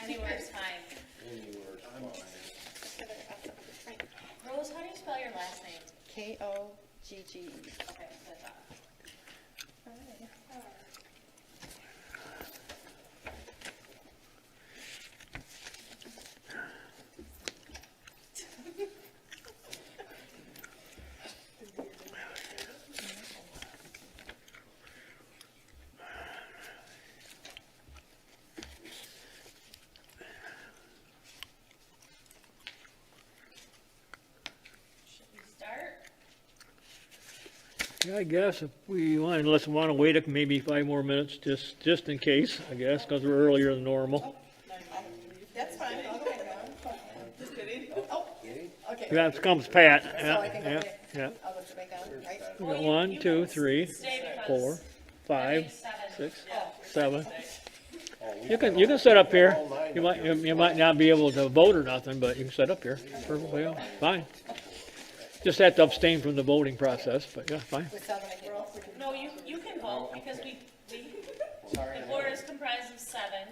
Anywhere's fine. Rose, how do you spell your last name? K-O-G-G-E. Okay, so I thought. Yeah, I guess if we want, unless we want to wait maybe 5 more minutes, just in case, I guess, because we're earlier than normal. That's fine. I'll go ahead. Just kidding. Oh, okay. Here comes Pat. So Yeah, I can go yeah, back. yeah. I'll look back on, right? We got 1, 2, 3, Stay because 4, 5, seven. 6, 7. You can sit up here. You might not be able to vote or nothing, but you can sit up here. Perfectly fine. Just have to abstain from the voting process, but yeah, fine. With 7 again. No, you can vote because the board is comprised of 7.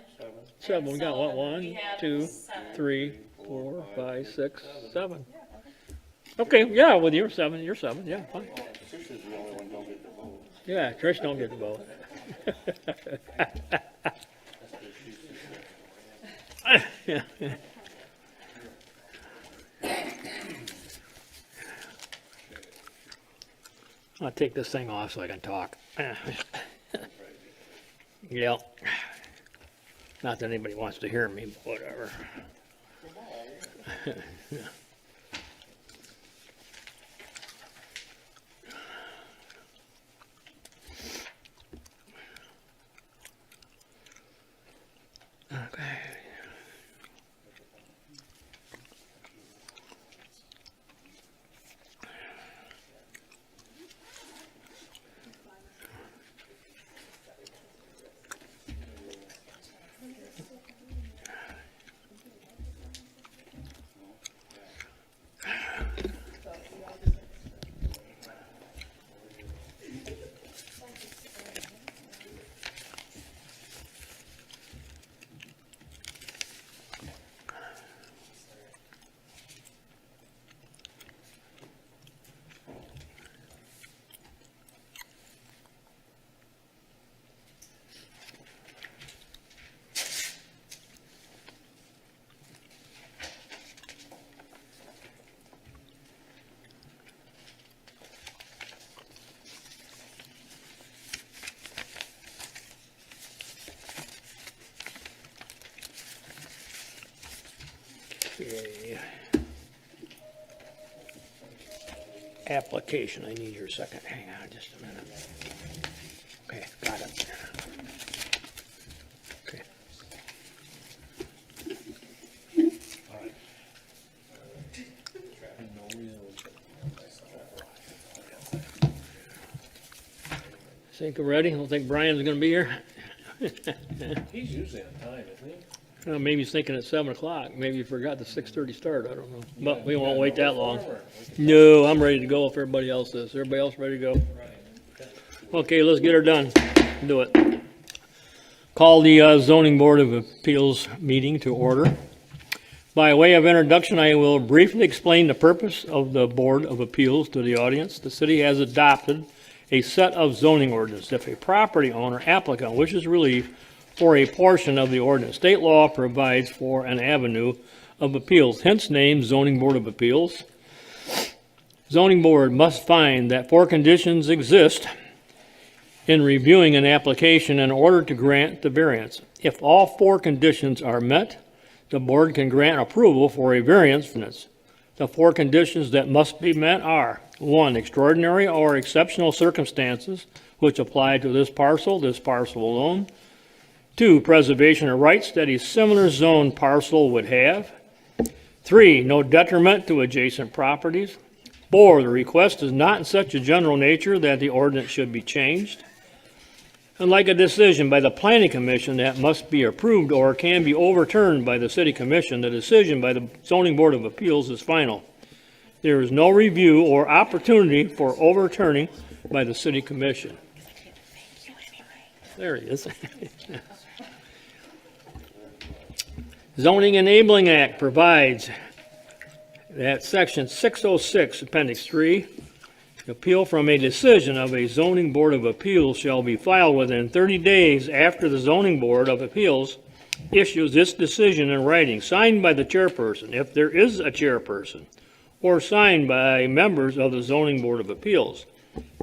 7. We got So what? 1, we have 2, 7. 3, 4, 5, 6, 7. Okay, yeah, with your 7, you're 7. Yeah, fine. Yeah, Trish don't get to vote. Yeah. I'll take this thing off so I can talk. Yeah. Not that anybody wants to hear me, but whatever. Okay. Okay. Application, I need your second. Hang on just a minute. Okay, got it. Okay. Think we're ready? I don't think Brian's gonna be here. He's usually on time, isn't he? Well, maybe he's thinking it's 7 o'clock. Maybe he forgot the 6:30 start. I don't know. But we won't wait that long. No, I'm ready to go if everybody else is. Everybody else ready to go? Okay, let's get her done. Do it. Call the Zoning Board of Appeals meeting to order. By way of introduction, I will briefly explain the purpose of the Board of Appeals to the audience. The city has adopted a set of zoning ordinances. If a property owner applicant wishes relief for a portion of the ordinance, state law provides for an avenue of appeals, hence named Zoning Board of Appeals. Zoning Board must find that 4 conditions exist in reviewing an application in order to grant the variance. If all 4 conditions are met, the board can grant approval for a variance. The 4 conditions that must be met are: 1, extraordinary or exceptional circumstances which apply to this parcel alone. 2, preservation of rights that a similar zone parcel would have. 3, no detriment to adjacent properties. 4, the request is not in such a general nature that the ordinance should be changed. Unlike a decision by the Planning Commission that must be approved or can be overturned by the City Commission, the decision by the Zoning Board of Appeals is final. There is no review or opportunity for overturning by the City Commission. There he is. Zoning Enabling Act provides that Section 606, Appendix 3, appeal from a decision of a zoning board of appeals shall be filed within 30 days after the zoning board of appeals issues its decision in writing, signed by the chairperson, if there is a chairperson, or signed by members of the zoning board of appeals,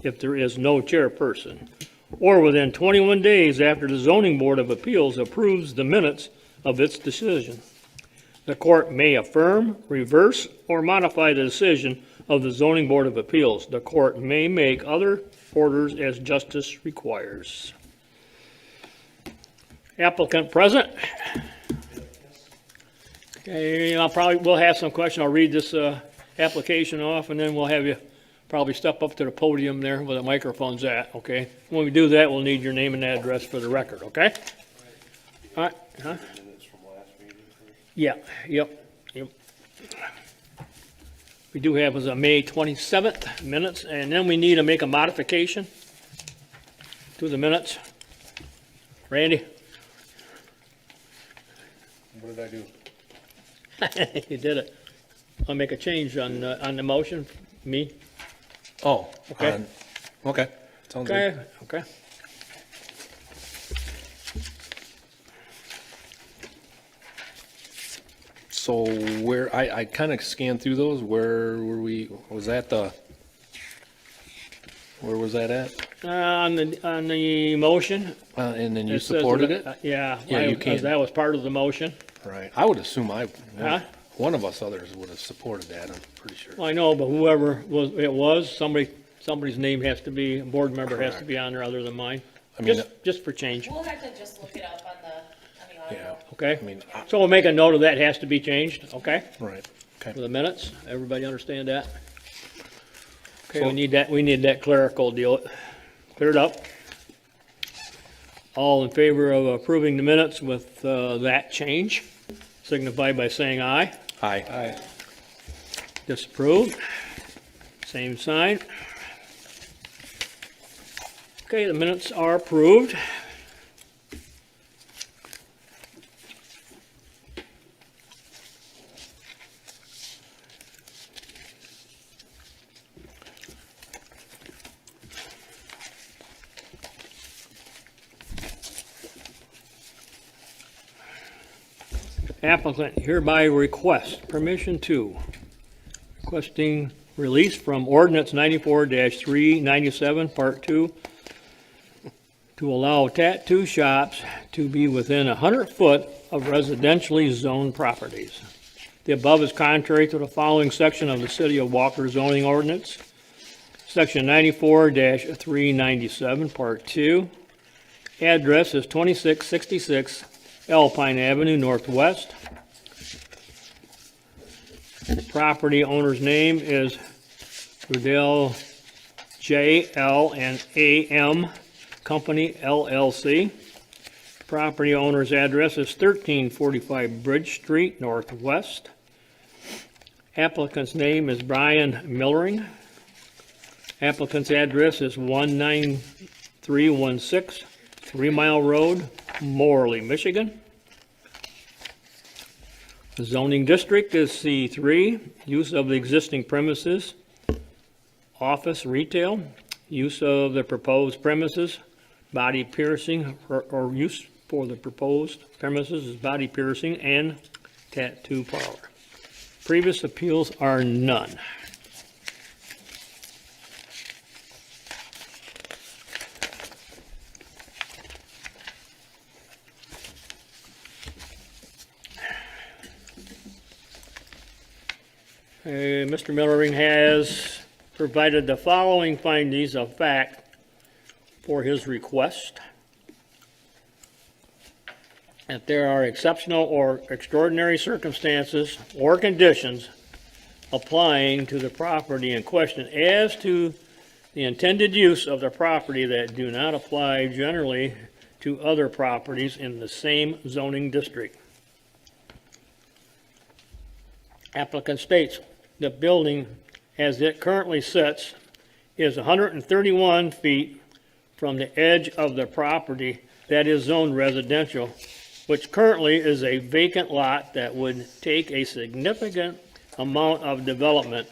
if there is no chairperson, or within 21 days after the zoning board of appeals approves the minutes of its decision. The court may affirm, reverse, or modify the decision of the zoning board of appeals. The court may make other orders as justice requires. Applicant present? Okay, we'll have some questions. I'll read this application off, and then we'll have you probably step up to the podium there where the microphone's at, okay? When we do that, we'll need your name and address for the record, okay? All right, huh? Yeah, yep. We do have as a May 27th minutes, and then we need to make a modification to the minutes. Randy? What did I do? You did it. I'll make a change on the motion, me. Oh, Okay. Okay, sounds good. Okay. So where, I kind of scanned through those, where were we, was that where was that at? On the motion. And then you it says supported that- it? Yeah. Yeah, you can't. That was part of the motion. Right, I would assume Huh? one of us others would have supported that, I'm pretty sure. Well, I know, but whoever somebody's name has to be, a board member has to Correct. be on there other than mine. I mean, Just for change, We'll have to just look it up on the yeah, audio. okay? I mean, So we'll make a note of that, has to be changed, okay? right, For okay. the minutes, everybody understand that? Okay, So- we need that clerical deal cleared up. All in favor of approving the minutes with that change, signify by saying aye. Aye. Disapproved, same sign. Okay, the minutes are approved. Applicant hereby requests permission to requesting release from ordinance 94-397, part 2, to allow tattoo shops to be within 100 foot of residentially zoned properties. The above is contrary to the following section of the City of Walker zoning ordinance. Section 94-397, part 2. Address is 2666 ALPINE Avenue Northwest. Property owner's name is Rudell J.L. and A.M. Company LLC. Property owner's address is 1345 Bridge Street Northwest. Applicant's name is Brian Millering. Applicant's address is 19316 3 Mile Road, Morley, Michigan. The zoning district is C3, use of the existing premises, office, retail, use of the proposed premises, body piercing, or use for the proposed premises is body piercing and tattoo parlor. Previous appeals are none. Mr. Millering has provided the following findings of fact for his request. That there are exceptional or extraordinary circumstances or conditions applying to the property in question as to the intended use of the property that do not apply generally to other properties in the same zoning district. Applicant states the building as it currently sits is 131 feet from the edge of the property that is zoned residential, which currently is a vacant lot that would take a significant amount of development,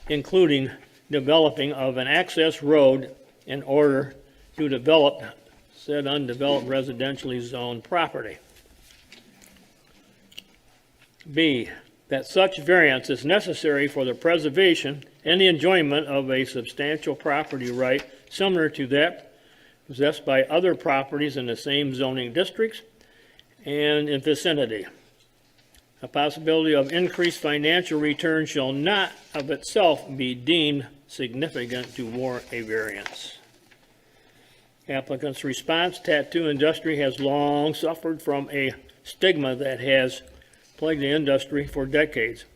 including developing of an access road in order to develop said undeveloped residentially zoned property. B, that such variance is necessary for the preservation and the enjoyment of a substantial property right similar to that possessed by other properties in the same zoning districts and in vicinity. A possibility of increased financial return shall not of itself be deemed significant to warrant a variance. Applicant's response: tattoo industry has long suffered from a stigma that has plagued the industry for decades.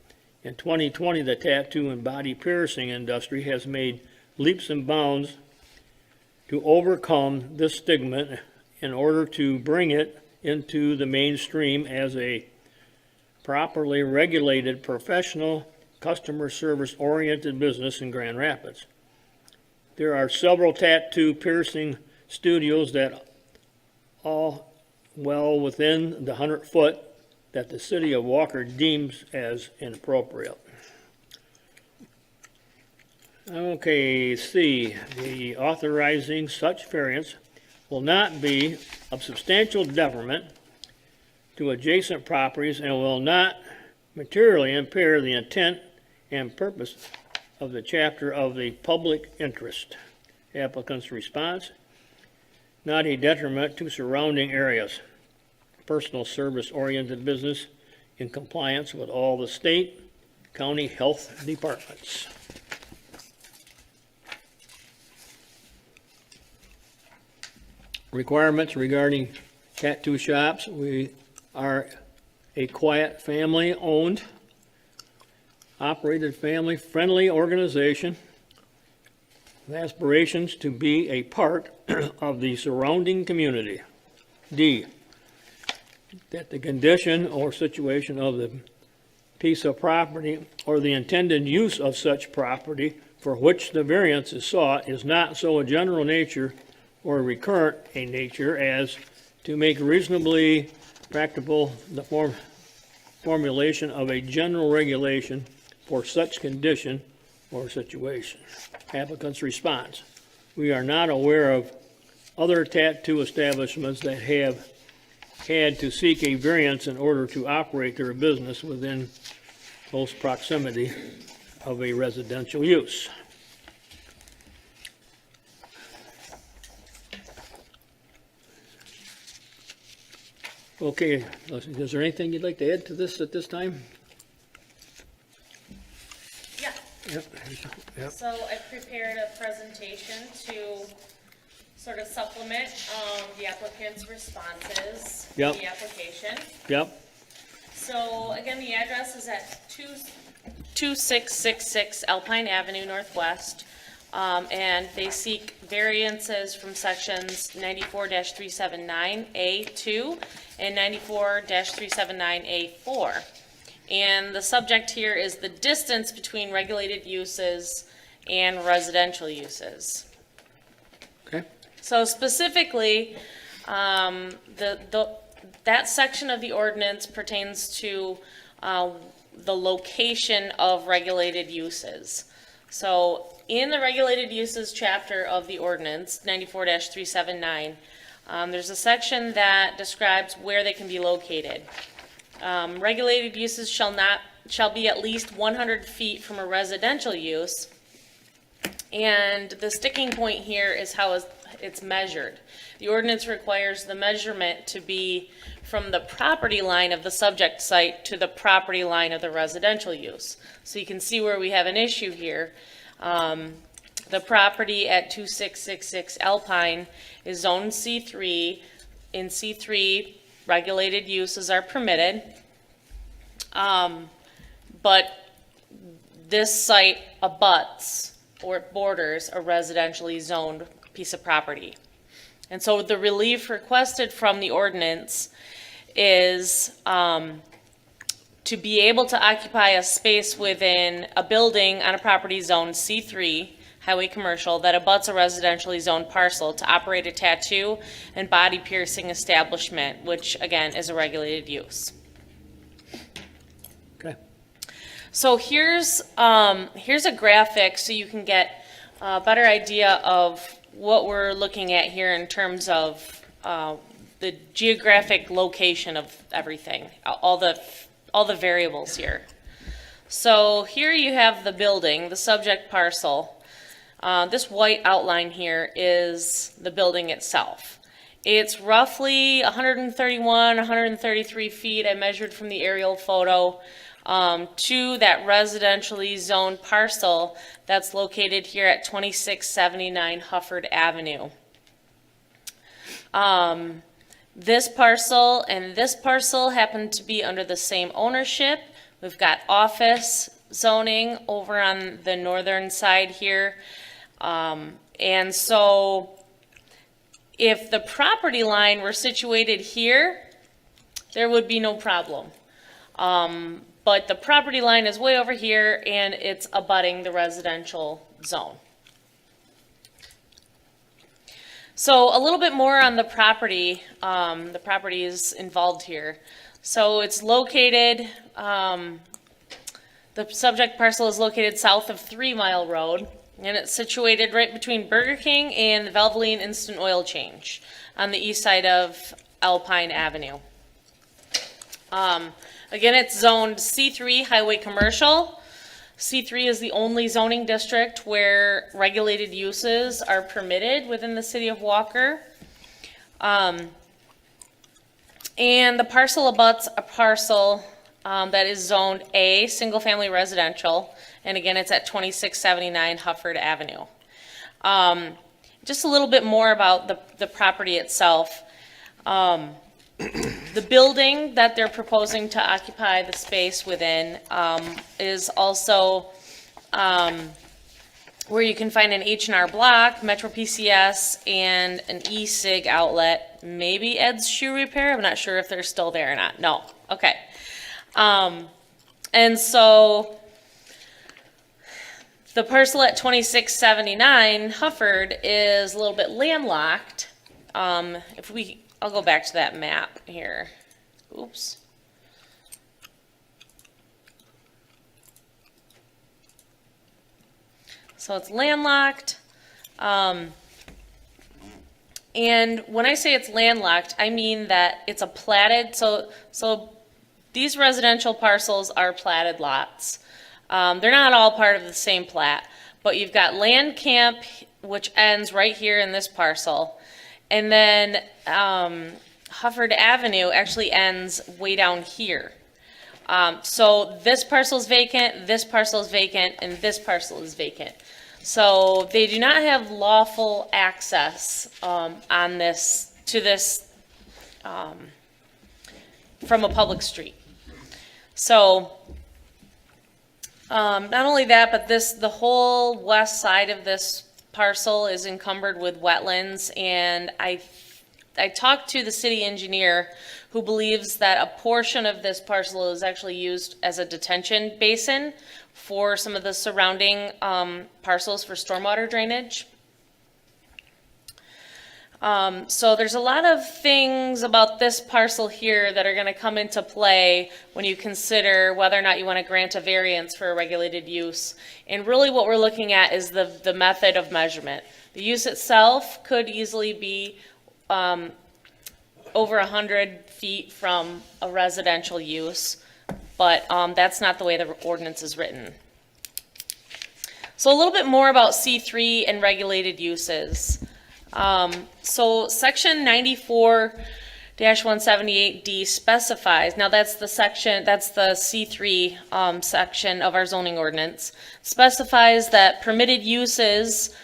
In 2020, the tattoo and body piercing industry has made leaps and bounds to overcome this stigma in order to bring it into the mainstream as a properly regulated, professional, customer service-oriented business in Grand Rapids. There are several tattoo piercing studios that all well within the 100-foot that the city of Walker deems as inappropriate. Okay, C, the authorizing such variance will not be of substantial detriment to adjacent properties and will not materially impair the intent and purpose of the chapter of the public interest. Applicant's response: not a detriment to surrounding areas. Personal service-oriented business in compliance with all the state, county health departments. Requirements regarding tattoo shops: we are a quiet, family-owned, operated, family-friendly organization with aspirations to be a part of the surrounding community. D, that the condition or situation of the piece of property or the intended use of such property for which the variance is sought is not so a general nature or recurrent a nature as to make reasonably practicable the formulation of a general regulation for such condition or situation. Applicant's response: we are not aware of other tattoo establishments that have had to seek a variance in order to operate their business within close proximity of a residential use. Okay, is there anything you'd like to add to this at this time? Yeah, Yep. so I prepared a presentation to sort of supplement the applicant's responses to Yep. the application. Yep. So again, the address is at 2666 Alpine Avenue Northwest, and they seek variances from sections 94-379A2 and 94-379A4. And the subject here is the distance between regulated uses and residential uses. Okay. So specifically, that section of the ordinance pertains to the location of regulated uses. So in the regulated uses chapter of the ordinance, 94-379, there's a section that describes where they can be located. Regulated uses shall be at least 100 feet from a residential use. And the sticking point here is how it's measured. The ordinance requires the measurement to be from the property line of the subject site to the property line of the residential use. So you can see where we have an issue here. The property at 2666 Alpine is zone C3. In C3, regulated uses are permitted. But this site abuts or borders a residentially zoned piece of property. And so the relief requested from the ordinance is to be able to occupy a space within a building on a property zone C3, highway commercial, that abuts a residentially zoned parcel to operate a tattoo and body piercing establishment, which again is a regulated use. Okay. So here's a graphic so you can get a better idea of what we're looking at here in terms of the geographic location of everything, all the variables here. So here you have the building, the subject parcel. This white outline here is the building itself. It's roughly 131, 133 feet. I measured from the aerial photo to that residentially zoned parcel that's located here at 2679 Hufford Avenue. This parcel and this parcel happen to be under the same ownership. We've got office zoning over on the northern side here. And so if the property line were situated here, there would be no problem. But the property line is way over here and it's abutting the residential zone. So a little bit more on the property is involved here. So it's located, the subject parcel is located south of 3 Mile Road, and it's situated right between Burger King and the Valvoline Instant Oil Change on the east side of Alpine Avenue. Again, it's zoned C3 Highway Commercial. C3 is the only zoning district where regulated uses are permitted within the city of Walker. And the parcel abuts a parcel that is zoned A, single-family residential, and again, it's at 2679 Hufford Avenue. Just a little bit more about the property itself. The building that they're proposing to occupy the space within is also where you can find an H&R Block, Metro PCS, and an e-cig outlet, maybe Ed's Shoe Repair. I'm not sure if they're still there or not. No. Okay. And so the parcel at 2679 Hufford is a little bit landlocked. I'll go back to that map here. Oops. So it's landlocked. And when I say it's landlocked, I mean that it's a platted, so these residential parcels are platted lots. They're not all part of the same plat, but you've got land camp, which ends right here in this parcel. And then Hufford Avenue actually ends way down here. So this parcel is vacant, this parcel is vacant, and this parcel is vacant. So they do not have lawful access to this from a public street. So not only that, but the whole west side of this parcel is encumbered with wetlands, and I talked to the city engineer who believes that a portion of this parcel is actually used as a detention basin for some of the surrounding parcels for stormwater drainage. So there's a lot of things about this parcel here that are going to come into play when you consider whether or not you want to grant a variance for a regulated use. And really what we're looking at is the method of measurement. The use itself could easily be over 100 feet from a residential use, but that's not the way the ordinance is written. So a little bit more about C3 and regulated uses. So section 94-178D specifies, now that's the section, that's the C3 section of our zoning ordinance, specifies that permitted uses,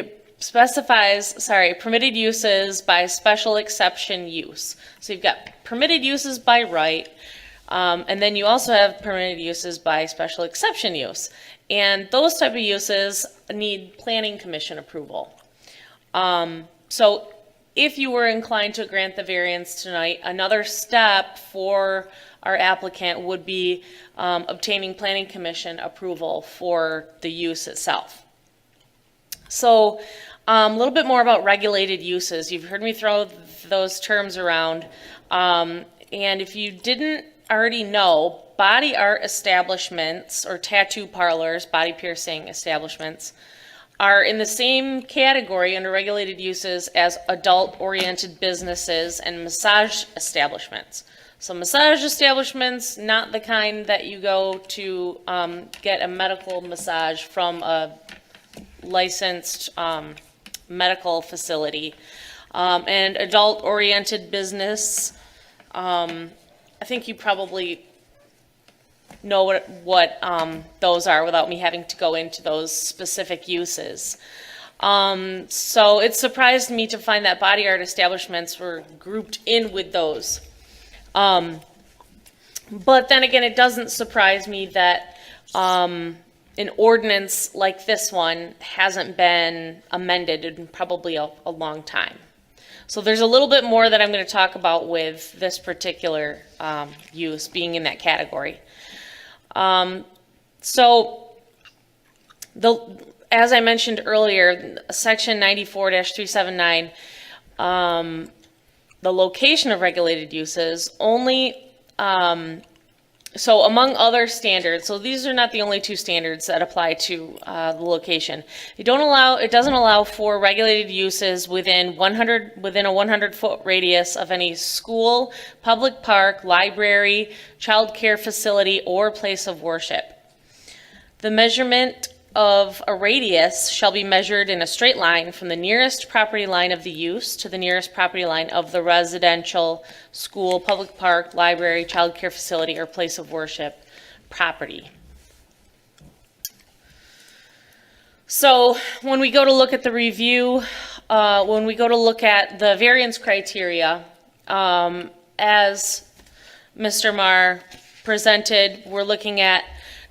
it specifies, permitted uses by special exception use. So you've got permitted uses by right, and then you also have permitted uses by special exception use. And those type of uses need planning commission approval. So if you were inclined to grant the variance tonight, another step for our applicant would be obtaining planning commission approval for the use itself. So a little bit more about regulated uses. You've heard me throw those terms around. And if you didn't already know, body art establishments or tattoo parlors, body piercing establishments, are in the same category under regulated uses as adult-oriented businesses and massage establishments. So massage establishments, not the kind that you go to get a medical massage from a licensed medical facility. And adult-oriented business, I think you probably know what those are without me having to go into those specific uses. So it surprised me to find that body art establishments were grouped in with those. But then again, it doesn't surprise me that an ordinance like this one hasn't been amended in probably a long time. So there's a little bit more that I'm going to talk about with this particular use being in that category. As I mentioned earlier, section 94-379, the location of regulated uses only, so among other standards, so these are not the only two standards that apply to the location. It doesn't allow for regulated uses within a 100-foot radius of any school, public park, library, child care facility, or place of worship. The measurement of a radius shall be measured in a straight line from the nearest property line of the use to the nearest property line of the residential, school, public park, library, child care facility, or place of worship property. So when we go to look at the review, when we go to look at the variance criteria, as Mr. Marr presented, we're looking at,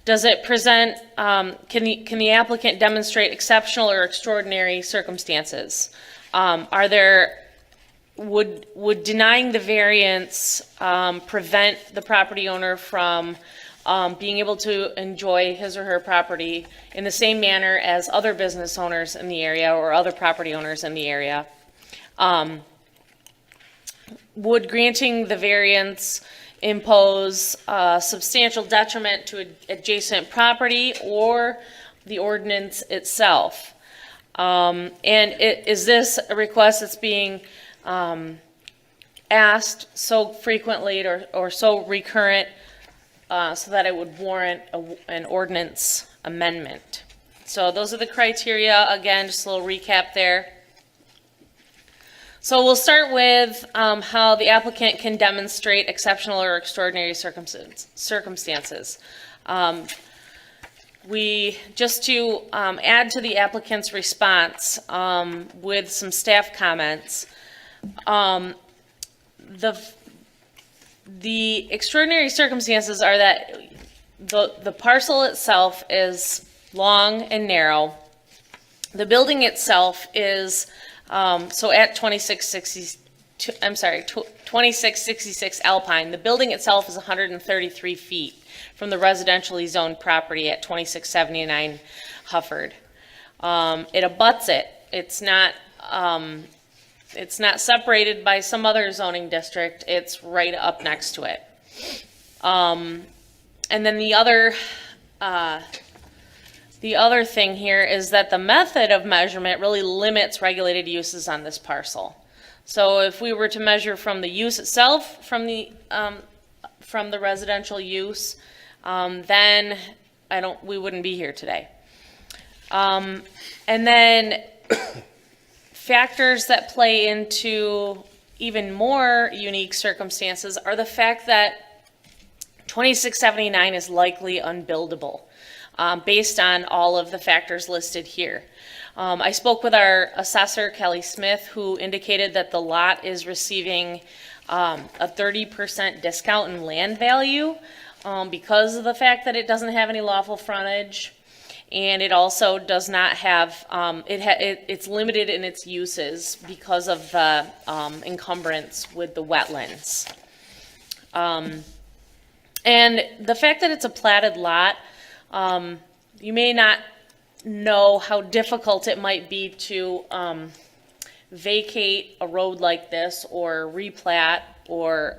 does it present, can the applicant demonstrate exceptional or extraordinary circumstances? Would denying the variance prevent the property owner from being able to enjoy his or her property in the same manner as other business owners in the area or other property owners in the area? Would granting the variance impose substantial detriment to adjacent property or the ordinance itself? Is this a request that's being asked so frequently or so recurrent so that it would warrant an ordinance amendment? So those are the criteria. Again, just a little recap there. So we'll start with how the applicant can demonstrate exceptional or extraordinary circumstances. Just to add to the applicant's response with some staff comments, the extraordinary circumstances are that the parcel itself is long and narrow. The building itself is so at 2666 Alpine, the building itself is 133 feet from the residentially zoned property at 2679 Hufford. It abuts it. It's not separated by some other zoning district. It's right up next to it. And then the other thing here is that the method of measurement really limits regulated uses on this parcel. So if we were to measure from the use itself, from the residential use, then we wouldn't be here today. And then factors that play into even more unique circumstances are the fact that 2679 is likely unbuildable. Based on all of the factors listed here. I spoke with our assessor, Kelly Smith, who indicated that the lot is receiving a 30% discount in land value because of the fact that it doesn't have any lawful frontage. And it also does not have, it's limited in its uses because of the encumbrance with the wetlands. And the fact that it's a platted lot, you may not know how difficult it might be to vacate a road like this or replat or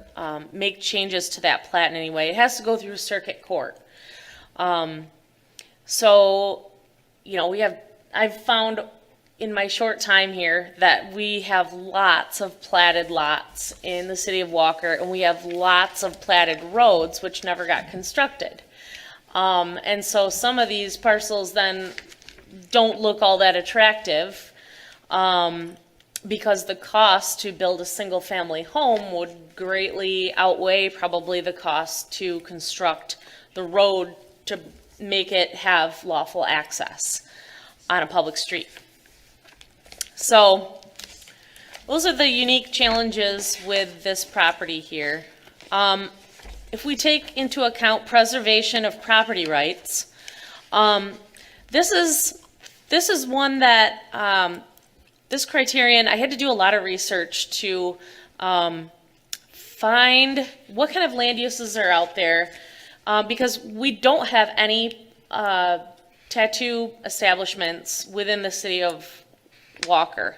make changes to that plat in any way. It has to go through circuit court. So, you know, I've found in my short time here that we have lots of platted lots in the city of Walker, and we have lots of platted roads which never got constructed. And so some of these parcels then don't look all that attractive because the cost to build a single family home would greatly outweigh probably the cost to construct the road to make it have lawful access on a public street. So those are the unique challenges with this property here. If we take into account preservation of property rights, this is one that, this criterion, I had to do a lot of research to find what kind of land uses are out there, because we don't have any tattoo establishments within the city of Walker.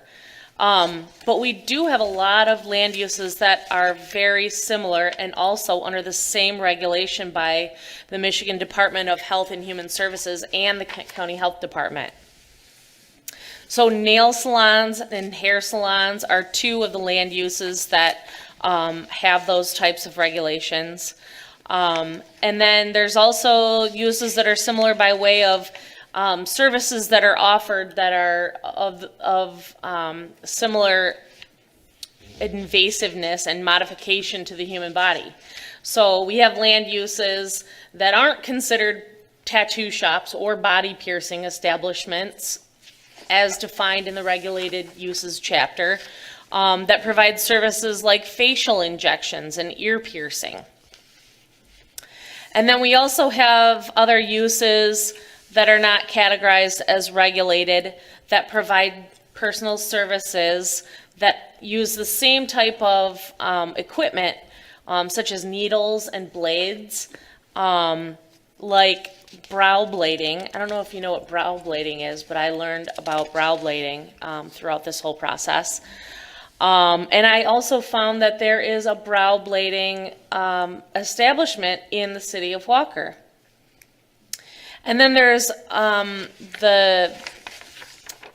But we do have a lot of land uses that are very similar and also under the same regulation by the Michigan Department of Health and Human Services and the County Health Department. So nail salons and hair salons are two of the land uses that have those types of regulations. And then there's also uses that are similar by way of services that are offered that are of similar invasiveness and modification to the human body. So we have land uses that aren't considered tattoo shops or body piercing establishments as defined in the regulated uses chapter that provide services like facial injections and ear piercing. And then we also have other uses that are not categorized as regulated that provide personal services that use the same type of equipment, such as needles and blades, like brow blading. I don't know if you know what brow blading is, but I learned about brow blading throughout this whole process. And I also found that there is a brow blading establishment in the city of Walker. And then there's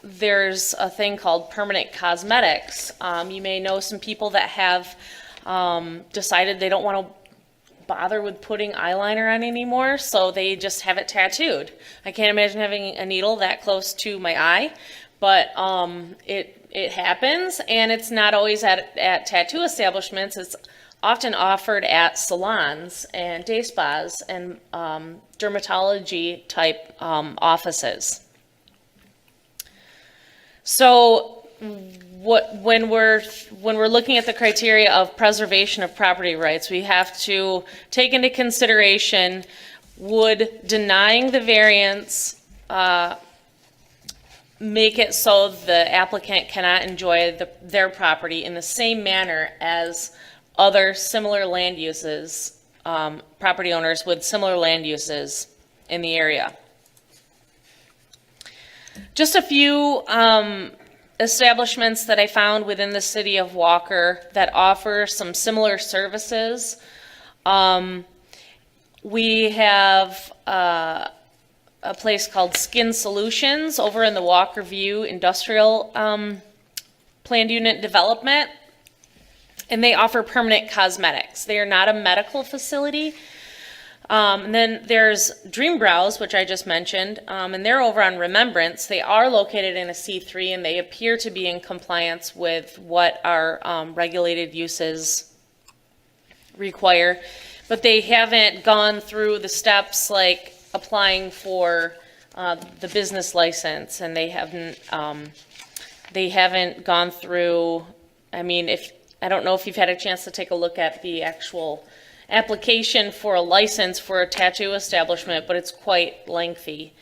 there's a thing called permanent cosmetics. You may know some people that have decided they don't want to bother with putting eyeliner on anymore, so they just have it tattooed. I can't imagine having a needle that close to my eye, but it happens, and it's not always at tattoo establishments. It's often offered at salons and day spas and dermatology type offices. So when we're looking at the criteria of preservation of property rights, we have to take into consideration, would denying the variance make it so the applicant cannot enjoy their property in the same manner as other similar land uses, property owners with similar land uses in the area. Just a few establishments that I found within the city of Walker that offer some similar services. We have a place called Skin Solutions over in the Walker View Industrial Planned Unit Development. And they offer permanent cosmetics. They are not a medical facility. And then there's Dream Brows, which I just mentioned, and they're over on Remembrance. They are located in a C3, and they appear to be in compliance with what our regulated uses require. But they haven't gone through the steps like applying for the business license, and they haven't gone through, I mean, I don't know if you've had a chance to take a look at the actual application for a license for a tattoo establishment, but it's quite lengthy.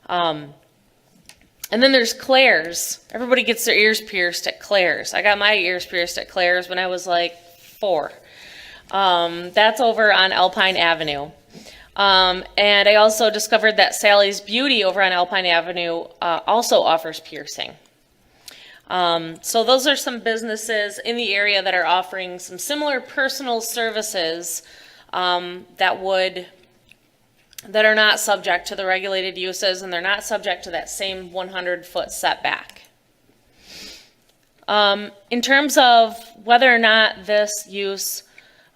And then there's Claire's. Everybody gets their ears pierced at Claire's. I got my ears pierced at Claire's when I was like 4. That's over on Alpine Avenue. And I also discovered that Sally's Beauty over on Alpine Avenue also offers piercing. So those are some businesses in the area that are offering some similar personal services that are not subject to the regulated uses, and they're not subject to that same 100-foot setback. In terms of whether or not this use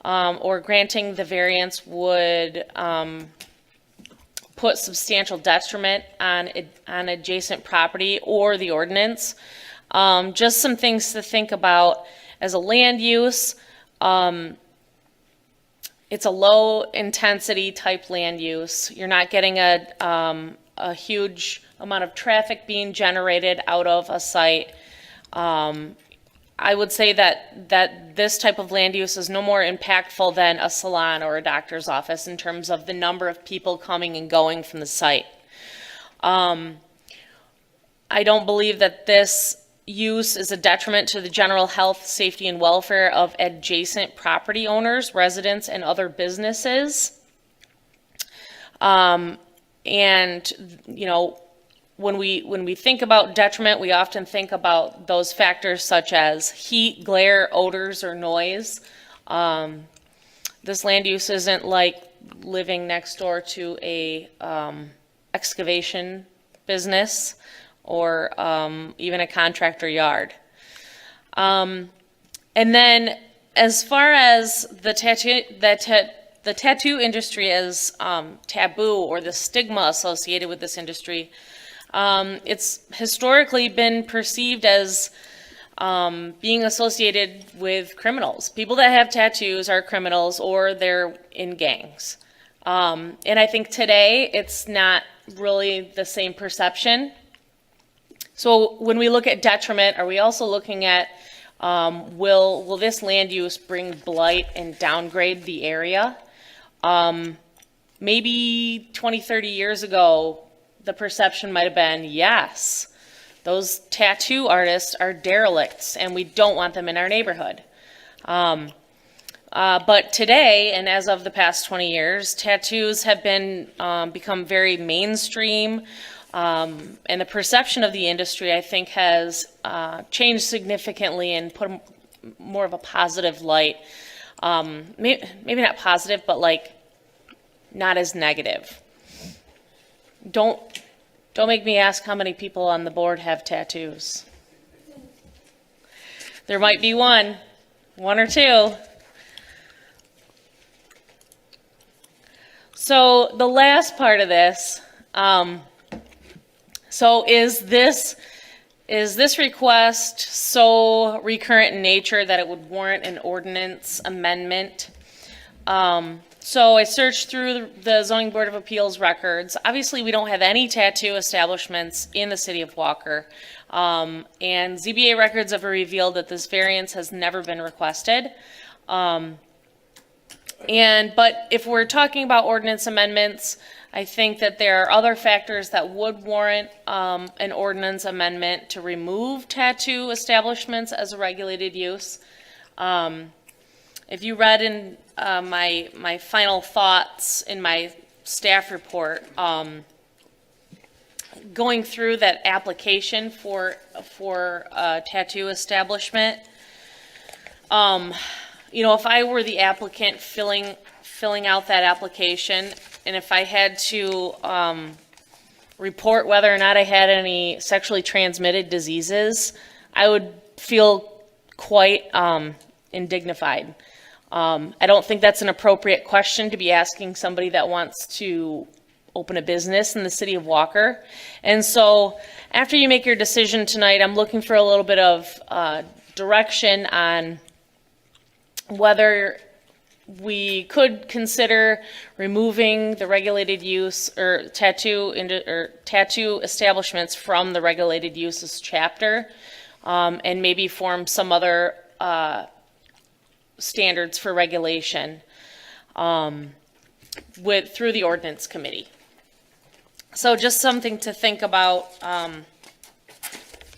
or granting the variance would put substantial detriment on adjacent property or the ordinance, just some things to think about as a land use. It's a low intensity type land use. You're not getting a huge amount of traffic being generated out of a site. I would say that this type of land use is no more impactful than a salon or a doctor's office in terms of the number of people coming and going from the site. I don't believe that this use is a detriment to the general health, safety, and welfare of adjacent property owners, residents, and other businesses. And, you know, when we think about detriment, we often think about those factors such as heat, glare, odors, or noise. This land use isn't like living next door to a excavation business or even a contractor yard. And then as far as the tattoo industry as taboo or the stigma associated with this industry, it's historically been perceived as being associated with criminals. People that have tattoos are criminals or they're in gangs. And I think today it's not really the same perception. So when we look at detriment, are we also looking at will this land use bring blight and downgrade the area? Maybe 20, 30 years ago, the perception might have been, yes, those tattoo artists are derelicts and we don't want them in our neighborhood. But today, and as of the past 20 years, tattoos have been become very mainstream. And the perception of the industry, I think, has changed significantly and put more of a positive light. Maybe not positive, but like not as negative. Don't make me ask how many people on the board have tattoos. There might be one or two. So the last part of this. So is this request so recurrent in nature that it would warrant an ordinance amendment? So I searched through the Zoning Board of Appeals records. Obviously, we don't have any tattoo establishments in the city of Walker. And ZBA records have revealed that this variance has never been requested. But if we're talking about ordinance amendments, I think that there are other factors that would warrant an ordinance amendment to remove tattoo establishments as a regulated use. If you read in my final thoughts in my staff report, going through that application for a tattoo establishment, you know, if I were the applicant filling out that application, and if I had to report whether or not I had any sexually transmitted diseases, I would feel quite indignified. I don't think that's an appropriate question to be asking somebody that wants to open a business in the city of Walker. And so after you make your decision tonight, I'm looking for a little bit of direction on whether we could consider removing the regulated use or tattoo establishments from the regulated uses chapter, and maybe form some other standards for regulation through the ordinance committee. So just something to think about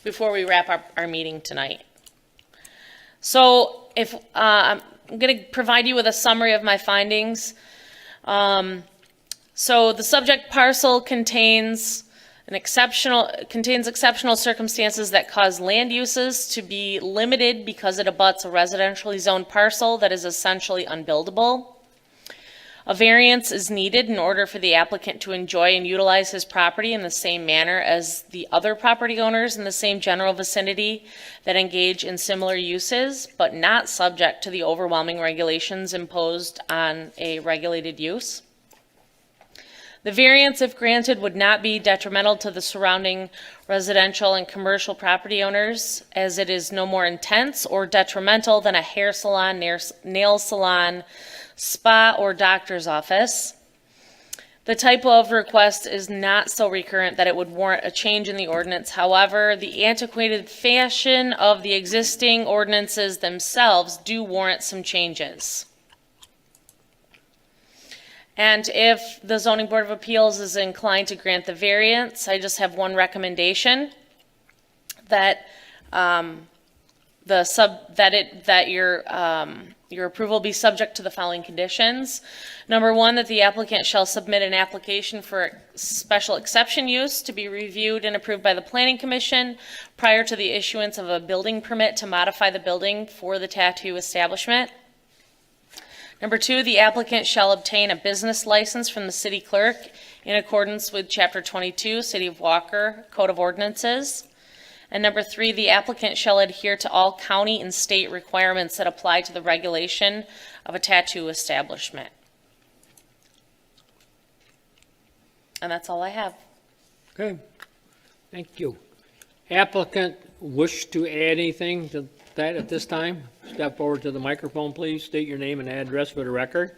before we wrap up our meeting tonight. So if I'm going to provide you with a summary of my findings. So the subject parcel contains exceptional circumstances that cause land uses to be limited because it abuts a residentially zoned parcel that is essentially unbuildable. A variance is needed in order for the applicant to enjoy and utilize his property in the same manner as the other property owners in the same general vicinity that engage in similar uses, but not subject to the overwhelming regulations imposed on a regulated use. The variance, if granted, would not be detrimental to the surrounding residential and commercial property owners, as it is no more intense or detrimental than a hair salon, nail salon, spa, or doctor's office. The type of request is not so recurrent that it would warrant a change in the ordinance. However, the antiquated fashion of the existing ordinances themselves do warrant some changes. And if the Zoning Board of Appeals is inclined to grant the variance, I just have one recommendation, that your approval be subject to the following conditions. Number one, that the applicant shall submit an application for special exception use to be reviewed and approved by the Planning Commission prior to the issuance of a building permit to modify the building for the tattoo establishment. Number two, the applicant shall obtain a business license from the city clerk in accordance with Chapter 22, City of Walker Code of Ordinances. And number three, the applicant shall adhere to all county and state requirements that apply to the regulation of a tattoo establishment. And that's all I have. Okay, thank you. Applicant wish to add anything to that at this time? Step forward to the microphone, please. State your name and address for the record.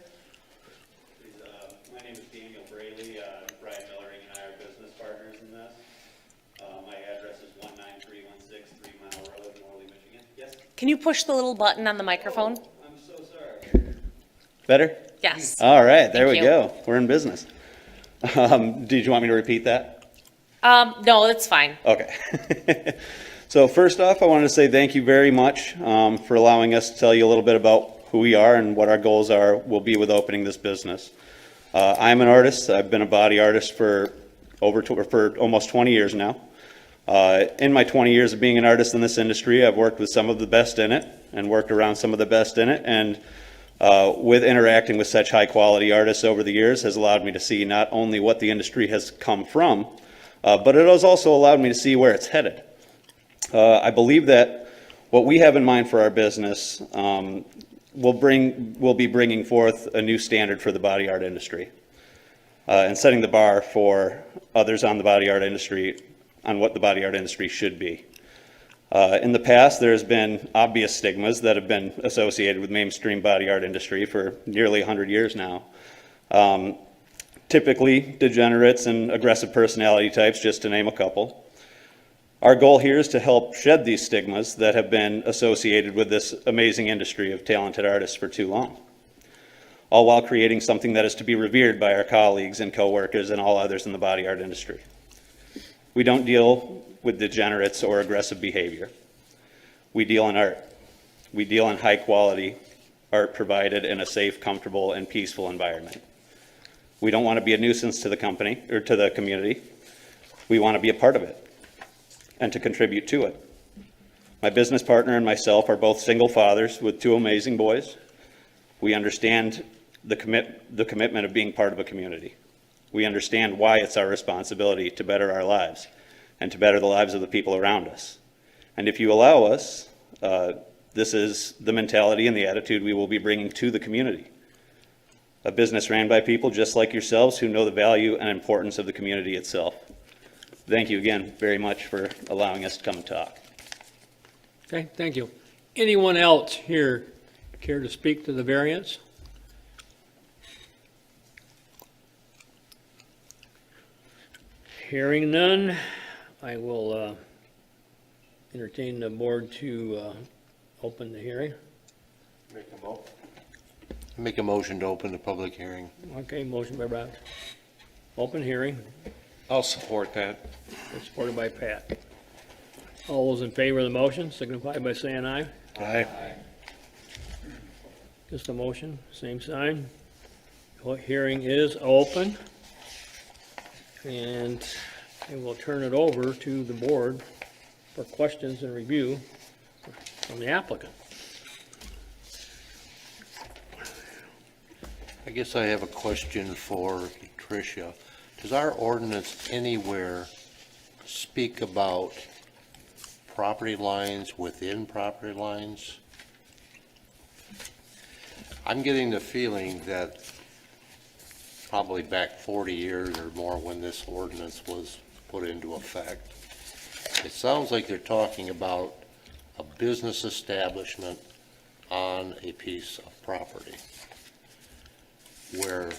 My name is Daniel Braley. Brian Millering and I are business partners in this. My address is 19316 3 Mile Road, Morley, Michigan. Yes? Can you push the little button on the microphone? I'm so sorry. Better? Yes. All right, there Thank we you. go. We're in business. Did you want me to repeat that? No, it's fine. Okay. So first off, I wanted to say thank you very much for allowing us to tell you a little bit about who we are and what our goals will be with opening this business. I'm an artist. I've been a body artist for almost 20 years now. In my 20 years of being an artist in this industry, I've worked with some of the best in it and worked around some of the best in it. And with interacting with such high quality artists over the years has allowed me to see not only what the industry has come from, but it has also allowed me to see where it's headed. I believe that what we have in mind for our business will be bringing forth a new standard for the body art industry and setting the bar for others on the body art industry on what the body art industry should be. In the past, there's been obvious stigmas that have been associated with mainstream body art industry for nearly 100 years now. Typically, degenerates and aggressive personality types, just to name a couple. Our goal here is to help shed these stigmas that have been associated with this amazing industry of talented artists for too long, all while creating something that is to be revered by our colleagues and coworkers and all others in the body art industry. We don't deal with degenerates or aggressive behavior. We deal in art. We deal in high quality art provided in a safe, comfortable, and peaceful environment. We don't want to be a nuisance to the company or to the community. We want to be a part of it and to contribute to it. My business partner and myself are both single fathers with two amazing boys. We understand the commitment of being part of a community. We understand why it's our responsibility to better our lives and to better the lives of the people around us. And if you allow us, this is the mentality and the attitude we will be bringing to the community. A business ran by people just like yourselves who know the value and importance of the community itself. Thank you again very much for allowing us to come and talk. Okay, thank you. Anyone else here care to speak to the variance? Hearing none, I will entertain the board to open the hearing. Make a motion to open the public hearing. Okay, motion by Rob. Open hearing. I'll support that. It's supported by Pat. All those in favor of the motion signify by saying aye. Aye. Just a motion, same sign. Hearing is open. And I will turn it over to the board for questions and review from the applicant. I guess I have a question for Tricia. Does our ordinance anywhere speak about property lines within property lines? I'm getting the feeling that probably back 40 years or more when this ordinance was put into effect, it sounds like they're talking about a business establishment on a piece of property, where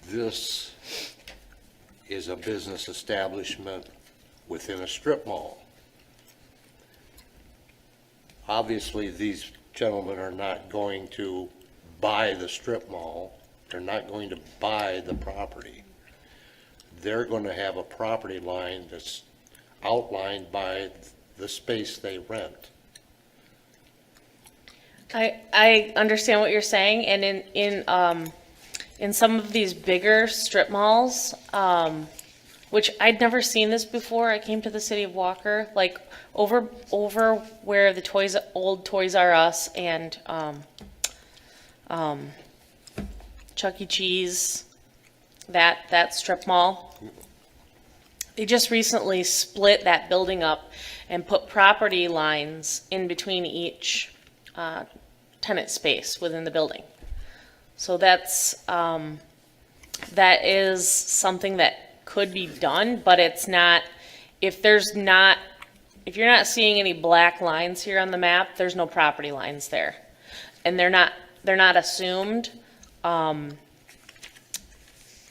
this is a business establishment within a strip mall. Obviously, these gentlemen are not going to buy the strip mall. They're not going to buy the property. They're going to have a property line that's outlined by the space they rent. I understand what you're saying, and in some of these bigger strip malls, which I'd never seen this before, I came to the city of Walker, like over where the old Toys R Us and Chuck E. Cheese, that strip mall. They just recently split that building up and put property lines in between each tenant space within the building. So that is something that could be done, but it's not, if you're not seeing any black lines here on the map, there's no property lines there. And they're not assumed.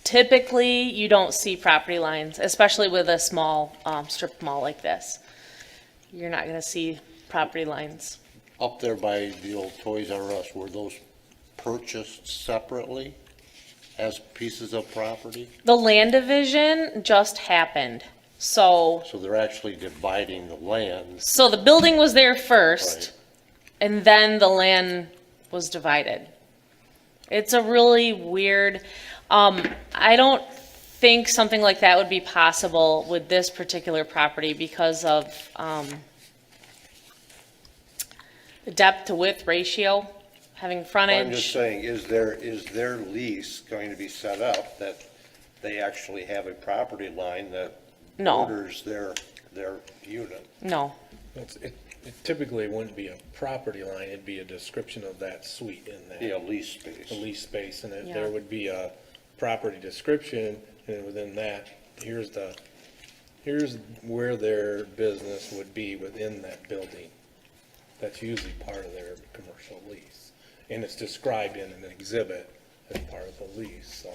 Typically, you don't see property lines, especially with a small strip mall like this. You're not gonna see property lines. Up there by the old Toys R Us, were those purchased separately as pieces of property? The land division just happened, so So they're actually dividing the land. the building was there first, Right. and then the land was divided. It's a really weird, I don't think something like that would be possible with this particular property because of, the depth to width ratio, having frontage. I'm just saying, is their lease going to be set up that they actually have a property line that No. borders their unit? No, It typically wouldn't be a property line, it'd be a description of that suite in that. Yeah, lease space. The lease space, and Yeah. there would be a property description, and within that, here's where their business would be within that building. That's usually part of their commercial lease, and it's described in an exhibit as part of the lease, so.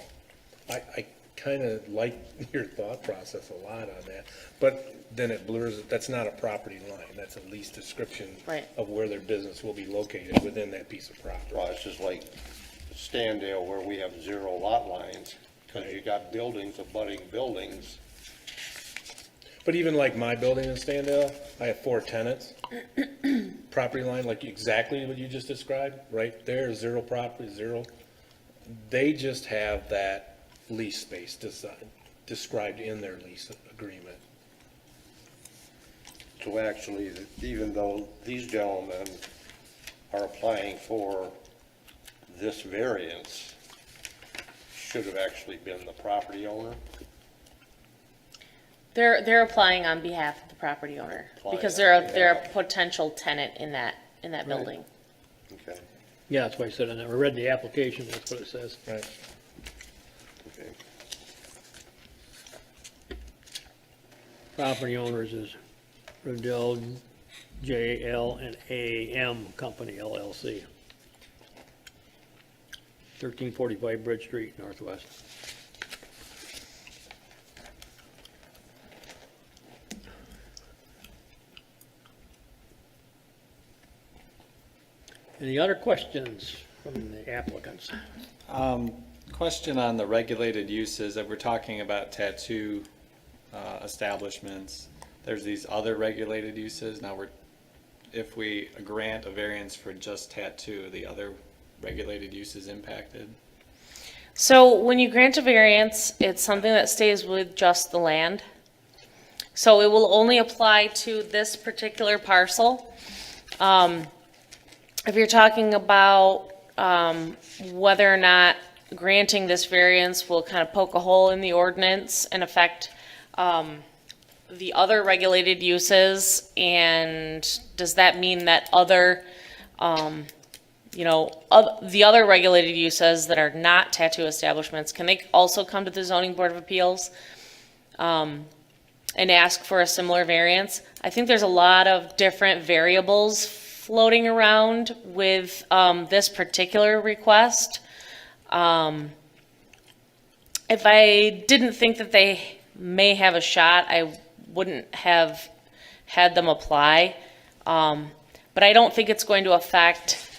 I kinda like your thought process a lot on that, but then it blurs, that's not a property line, that's a lease description Right. of where their business will be located within that piece of property. Well, it's just like Standale where we have 0 lot lines, because you got buildings abutting buildings. But even like my building in Standale, I have 4 tenants. Property line, like exactly what you just described, right there, 0 property, 0. They just have that lease space described in their lease agreement. So actually, even though these gentlemen are applying for this variance, should have actually been the property owner? they're applying on behalf of the property owner, Applying because on they're a behalf. potential tenant in that building. Okay, Yeah, that's what I said, and I read the application, that's what it says. Right. okay. Property owners is Riddell, J.L. and A.M. Company LLC. 1345 Bridge Street, Northwest. Any other questions from the applicants? Question on the regulated uses, that we're talking about tattoo establishments. There's these other regulated uses. Now if we grant a variance for just tattoo, the other regulated uses impacted? So when you grant a variance, it's something that stays with just the land. So it will only apply to this particular parcel. If you're talking about whether or not granting this variance will kind of poke a hole in the ordinance and affect the other regulated uses, and does that mean that other, the other regulated uses that are not tattoo establishments, can they also come to the zoning board of appeals and ask for a similar variance? I think there's a lot of different variables floating around with this particular request. If I didn't think that they may have a shot, I wouldn't have had them apply. But I don't think it's going to affect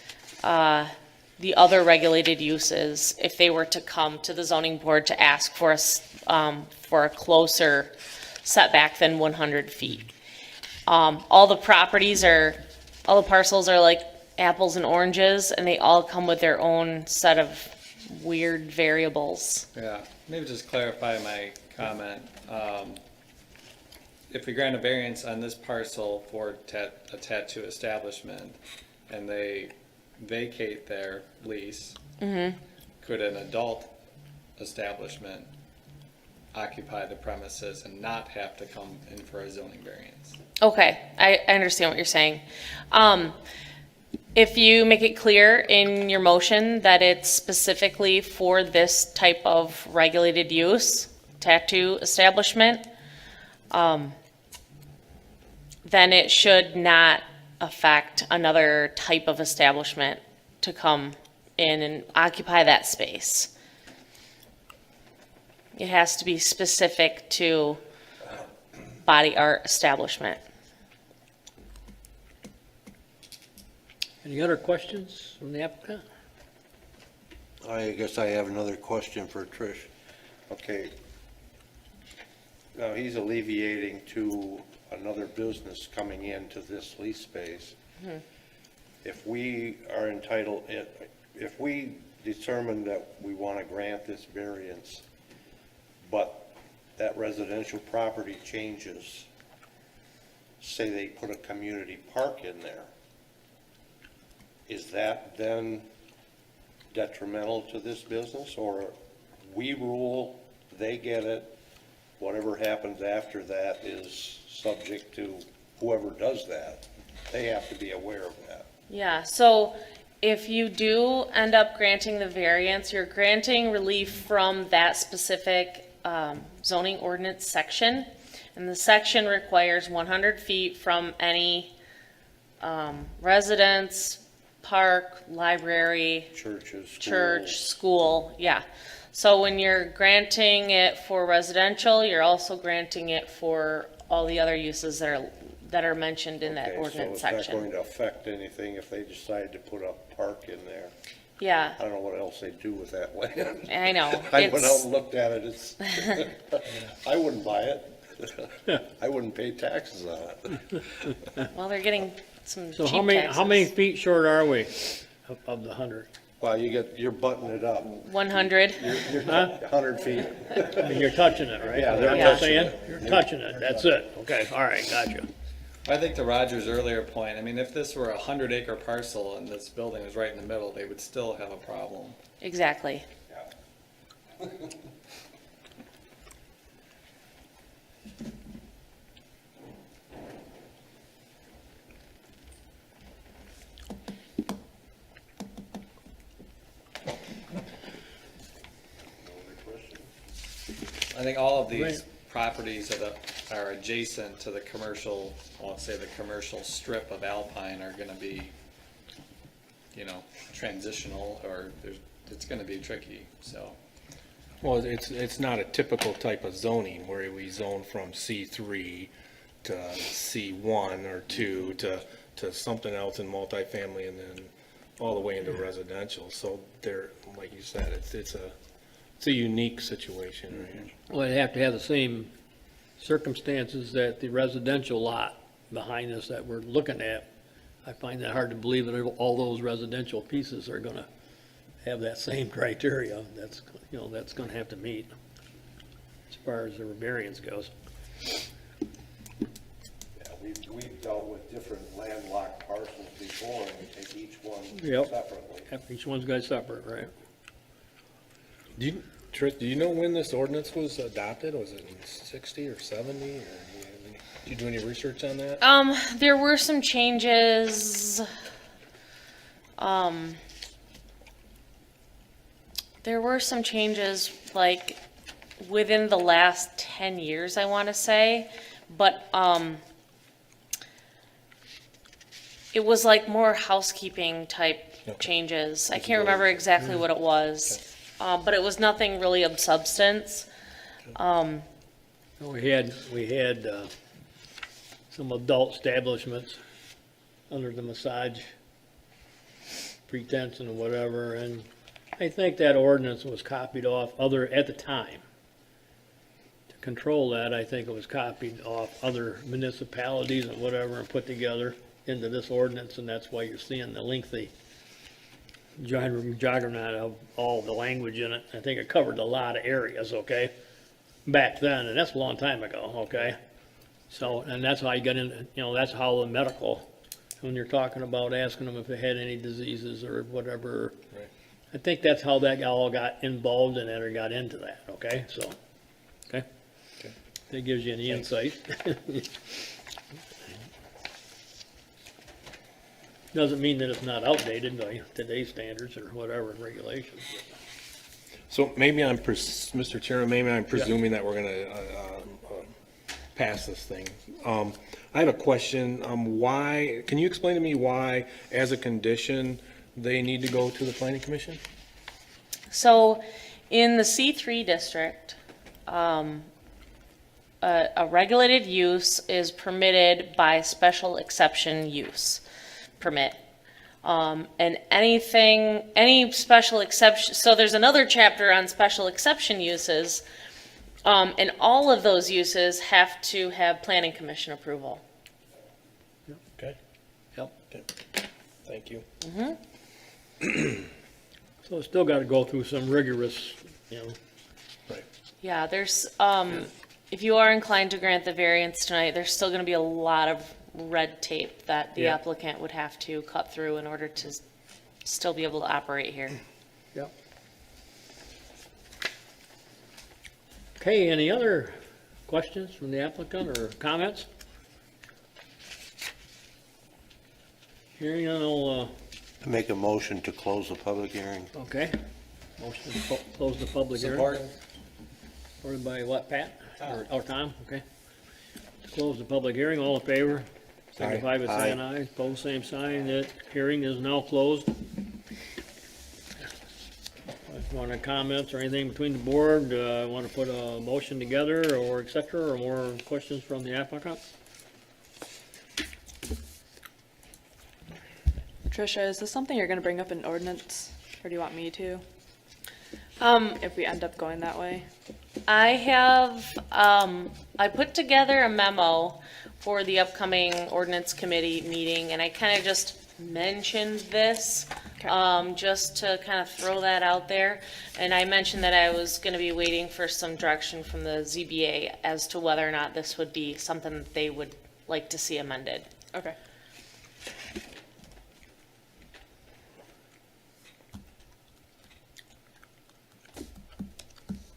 the other regulated uses if they were to come to the zoning board to ask for a closer setback than 100 feet. All the parcels are like apples and oranges, and they all come with their own set of weird variables. Yeah, maybe just clarify my comment. If we grant a variance on this parcel for a tattoo establishment and they vacate their lease, could an adult establishment occupy the premises and not have to come in for a zoning variance? Okay, I understand what you're saying. If you make it clear in your motion that it's specifically for this type of regulated use, tattoo establishment, then it should not affect another type of establishment to come in and occupy that space. It has to be specific to body art establishment. Any other questions from the applicant? I guess I have another question for Trish. Okay. Now, he's alleviating to another business coming into this lease space. If we are entitled, if we determine that we want to grant this variance, but that residential property changes, say they put a community park in there, is that then detrimental to this business? Or we rule, they get it, whatever happens after that is subject to whoever does that? They have to be aware of that. Yeah, so if you do end up granting the variance, you're granting relief from that specific zoning ordinance section. And the section requires 100 feet from any residence, park, library, Churches, church, schools. school, yeah. So when you're granting it for residential, you're also granting it for all the other uses that are mentioned in that Okay, ordinance so it's not section. going to affect anything if they decide to put a park in there. Yeah, I don't know what else they do with that land. I know. I went out It's, and looked at it, it's, I wouldn't buy it. I wouldn't pay taxes on it. well, they're getting some cheap So taxes. how many feet short are we of the 100? Well, you're butting it up. 100. You're Huh? 100 feet. I mean, you're touching it, right? Yeah, Is they're that what you're touching saying? it. You're touching it, that's it. Okay, all right, gotcha. I think to Roger's earlier point, I mean, if this were a 100-acre parcel and this building was right in the middle, they would still have a problem. Exactly. I think all of these Right. properties that are adjacent to the commercial, I'll say the commercial strip of Alpine are gonna be, transitional, or it's gonna be tricky, so. Well, it's not a typical type of zoning where we zone from C3 to C1 or 2 to something else in multifamily and then all the way into residential. So there, like you said, it's a It's a unique situation, right? Well, it'd have to have the same circumstances that the residential lot behind us that we're looking at. I find that hard to believe that all those residential pieces are gonna have that same criteria. That's, you know, that's gonna have to meet as far as the variance goes. Yeah, we've dealt with different landlocked parcels before, and we take each one Yep. separately. Each one's got separate, right? Trish, do you know when this ordinance was adopted? Was it in 60 or 70? Or did you do any research on that? There were some changes. There were some changes like within the last 10 years, I want to say, but it was like more housekeeping type changes. I can't remember exactly what it was, but it was nothing really of substance. We had some adult establishments under the massage pretense and whatever, and I think that ordinance was copied off at the time. To control that, I think it was copied off other municipalities and whatever and put together into this ordinance, and that's why you're seeing the lengthy juggernaut of all the language in it. I think it covered a lot of areas, okay, back then, and that's a long time ago, okay? So, and that's how you got in, you know, that's how the medical, when you're talking about asking them if they had any diseases or whatever. Right. I think that's how that all got involved in it or got into that, okay, so, okay? That gives you any insight. Doesn't mean that it's not outdated by today's standards or whatever regulations. So maybe Mr. Chairman, maybe I'm presuming that we're gonna pass this thing. I have a question. Why, can you explain to me why, as a condition, they need to go to the planning commission? So in the C3 district, a regulated use is permitted by special exception use permit. And any special exception, so there's another chapter on special exception uses, and all of those uses have to have planning commission approval. Okay, Yep. okay. Thank you. So it's still gotta go through some rigorous, you know, Right. Yeah, there's, if you are inclined to grant the variance tonight, there's still gonna be a lot of red tape that the Yeah. applicant would have to cut through in order to still be able to operate here. yep. Okay, any other questions from the applicant or comments? Hearing none, I'll, Make a motion to close the public hearing. okay. Motion to close the public hearing. Support. Supported by what, Pat? Or Tom, okay. To close the public hearing, all in favor? Signify by saying aye. Pose same sign, that hearing is now closed. Want to comments or anything between the board, want to put a motion together or et cetera, or more questions from the applicant? Tricia, is this something you're gonna bring up in ordinance, or do you want me to, if we end up going that way? I have, I put together a memo for the upcoming ordinance committee meeting, and I kind of just mentioned this, Okay. just to kind of throw that out there. And I mentioned that I was gonna be waiting for some direction from the ZBA as to whether or not this would be something that they would like to see amended. Okay.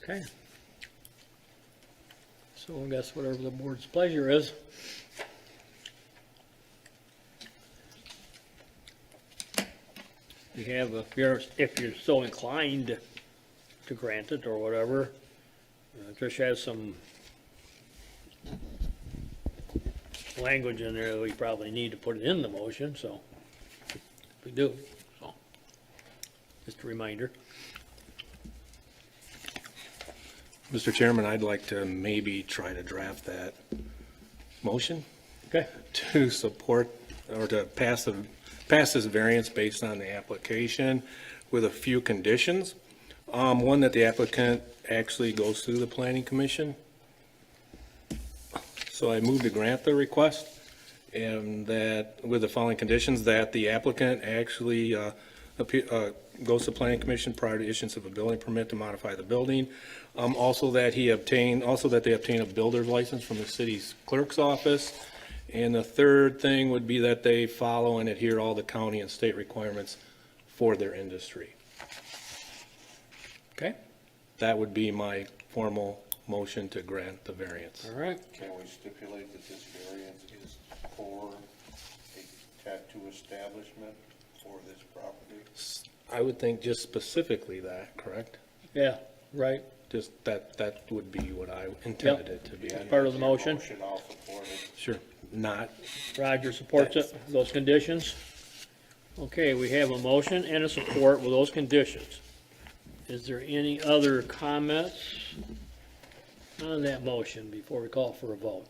Okay. So I guess whatever the board's pleasure is. You have, if you're so inclined to grant it or whatever, Trish has some language in there that we probably need to put it in the motion, so if we do, so just a reminder. Mr. Chairman, I'd like to maybe try to draft that motion Okay, to support or to pass this variance based on the application with a few conditions. One, that the applicant actually goes through the planning commission. So I move to grant the request, and that, with the following conditions, that the applicant actually goes to planning commission prior to issuance of a building permit to modify the building. Also that they obtain a builder's license from the city's clerk's office. And the third thing would be that they follow and adhere all the county and state requirements for their industry. Okay? That would be my formal motion to grant the variance. All right, Can we stipulate that this variance is for a tattoo establishment for this property? I would think just specifically that, correct? yeah, right, Just that would be what I intended it to be. part of the motion. Motion, I'll support it. Sure, not, Roger supports it, those conditions. Okay, we have a motion and a support with those conditions. Is there any other comments on that motion before we call for a vote?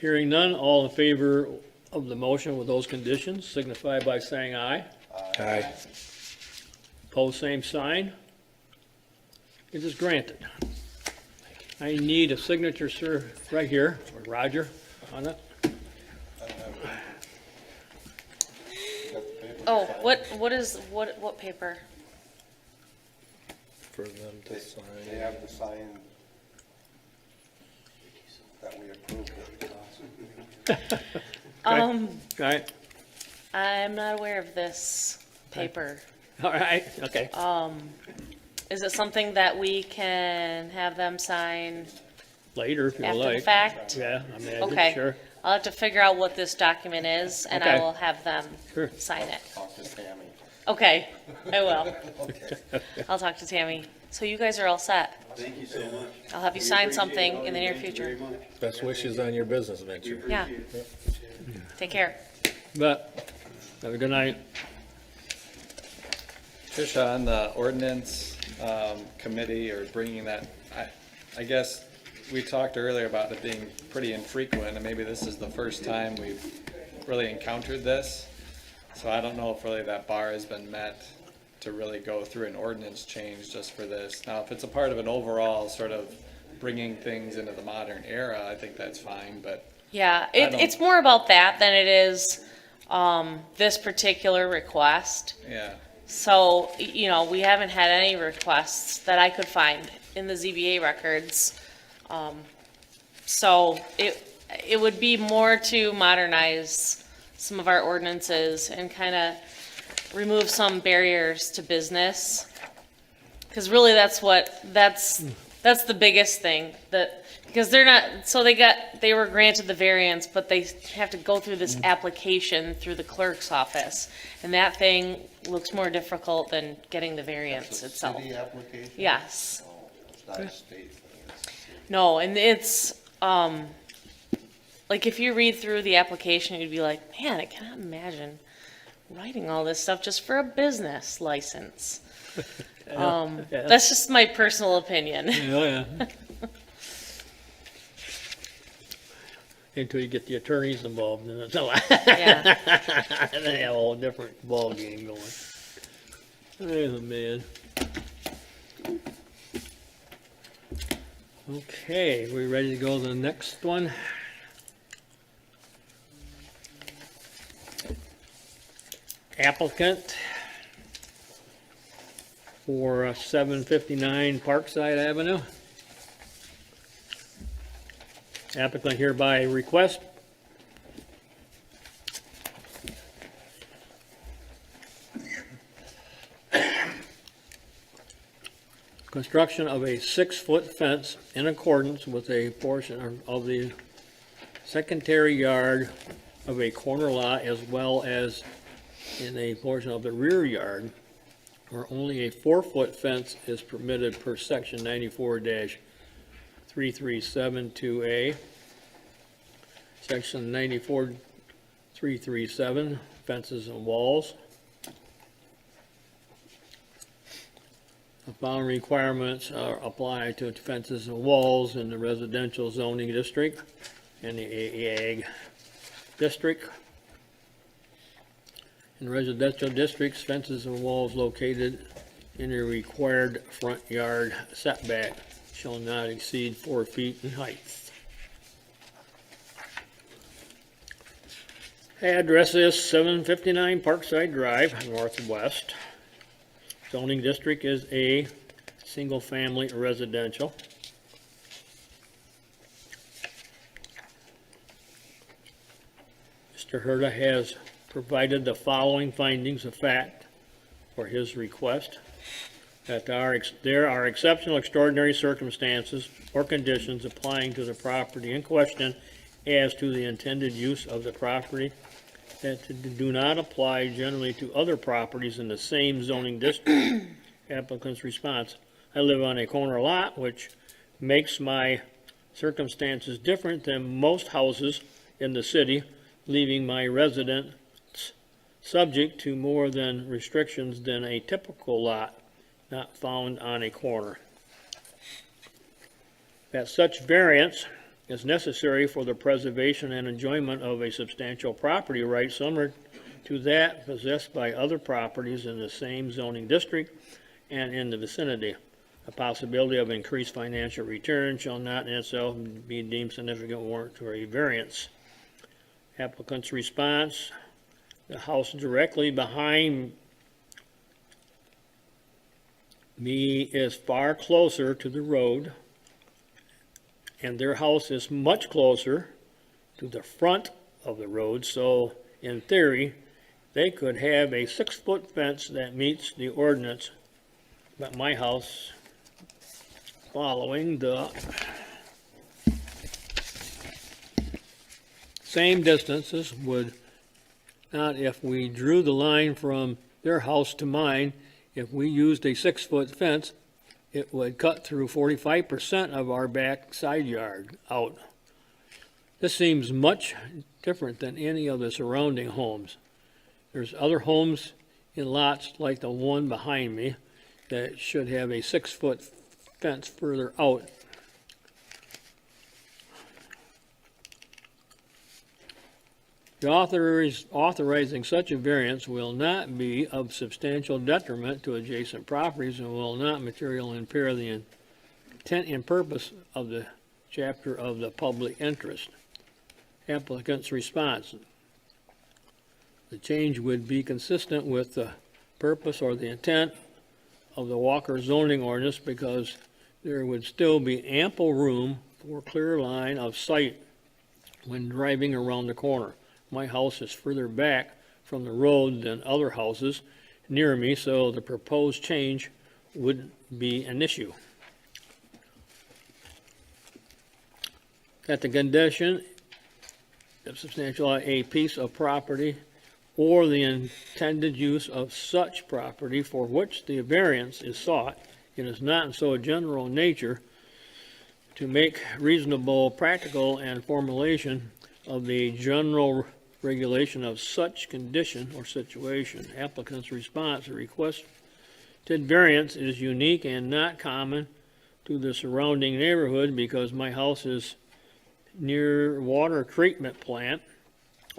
Hearing none, all in favor of the motion with those conditions signify by saying aye. aye. Pose same sign. It is granted. I need a signature, sir, right here, or Roger, on it. Oh, what paper? For them to sign. They have to sign that we approved it. All right, I'm not aware of this paper. all right, okay. Is it something that we can have them sign Later, if you after the like. fact? Yeah, I imagine, Okay. sure. I'll have to figure out what this document is, and I Okay. will have them Sure. sign it. Talk to Tammy. Okay, I will. I'll talk to Tammy. So you guys are all set. Thank you so much. I'll have you sign something in the near future. Best wishes on your business venture. Yeah. Take care. But, have a good night. Tricia, on the ordinance committee or bringing that, I guess we talked earlier about it being pretty infrequent, and maybe this is the first time we've really encountered this. So I don't know if really that bar has been met to really go through an ordinance change just for this. Now, if it's a part of an overall sort of bringing things into the modern era, I think that's fine, but Yeah, don't- it's more about that than it is this particular request. yeah. So, we haven't had any requests that I could find in the ZBA records. So it would be more to modernize some of our ordinances and kind of remove some barriers to business. Because really that's the biggest thing, because they're not, so they were granted the variance, but they have to go through this application through the clerk's office. And that thing looks more difficult than getting the variance itself. City application? Yes. Oh, it's not a state thing. It's- No, and it's, like if you read through the application, you'd be like, man, I cannot imagine writing all this stuff just for a business license. Yeah. That's just my personal opinion. Oh, yeah. Until you get the attorneys involved in it. Yeah. And then you have a whole different ballgame going. Oh, man. Okay, we ready to go to the next one? Applicant for 759 Parkside Avenue. Applicant hereby request construction of a 6-foot fence in accordance with a portion of the secondary yard of a corner lot, as well as in a portion of the rear yard, where only a 4-foot fence is permitted per section 94-3372A. Section 94-337, fences and walls. The following requirements apply to fences and walls in the residential zoning district and the ag district. In residential districts, fences and walls located Any required front yard setback shall not exceed 4 feet in height. Address is 759 Parkside Drive, northwest. Zoning district is A, single-family residential. Mr. Herda has provided the following findings of fact for his request: that there are exceptional, extraordinary circumstances or conditions applying to the property in question as to the intended use of the property that do not apply generally to other properties in the same zoning district. Applicant's response: I live on a corner lot, which makes my circumstances different than most houses in the city, leaving my residents subject to more than restrictions than a typical lot not found on a corner. That such variance is necessary for the preservation and enjoyment of a substantial property right similar to that possessed by other properties in the same zoning district and in the vicinity. A possibility of increased financial return shall not in itself be deemed significant warrant for a variance. Applicant's response: the house directly behind me is far closer to the road, and their house is much closer to the front of the road, so in theory, they could have a 6-foot fence that meets the ordinance, but my house, following the same distances, would not, if we drew the line from their house to mine, if we used a 6-foot fence, it would cut through 45% of our back side yard out. This seems much different than any of the surrounding homes. There's other homes in lots like the one behind me that should have a 6-foot fence further out. The authorizing such a variance will not be of substantial detriment to adjacent properties and will not materially impair the intent and purpose of the chapter of the public interest. Applicant's response: the change would be consistent with the purpose or the intent of the Walker zoning ordinance because there would still be ample room for clear line of sight when driving around the corner. My house is further back from the road than other houses near me, so the proposed change wouldn't be an issue. That the condition of substantial a piece of property or the intended use of such property for which the variance is sought, it is not in so general nature to make reasonable, practical, and formulation of the general regulation of such condition or situation. Applicant's response: the requested variance is unique and not common to the surrounding neighborhood because my house is near water treatment plant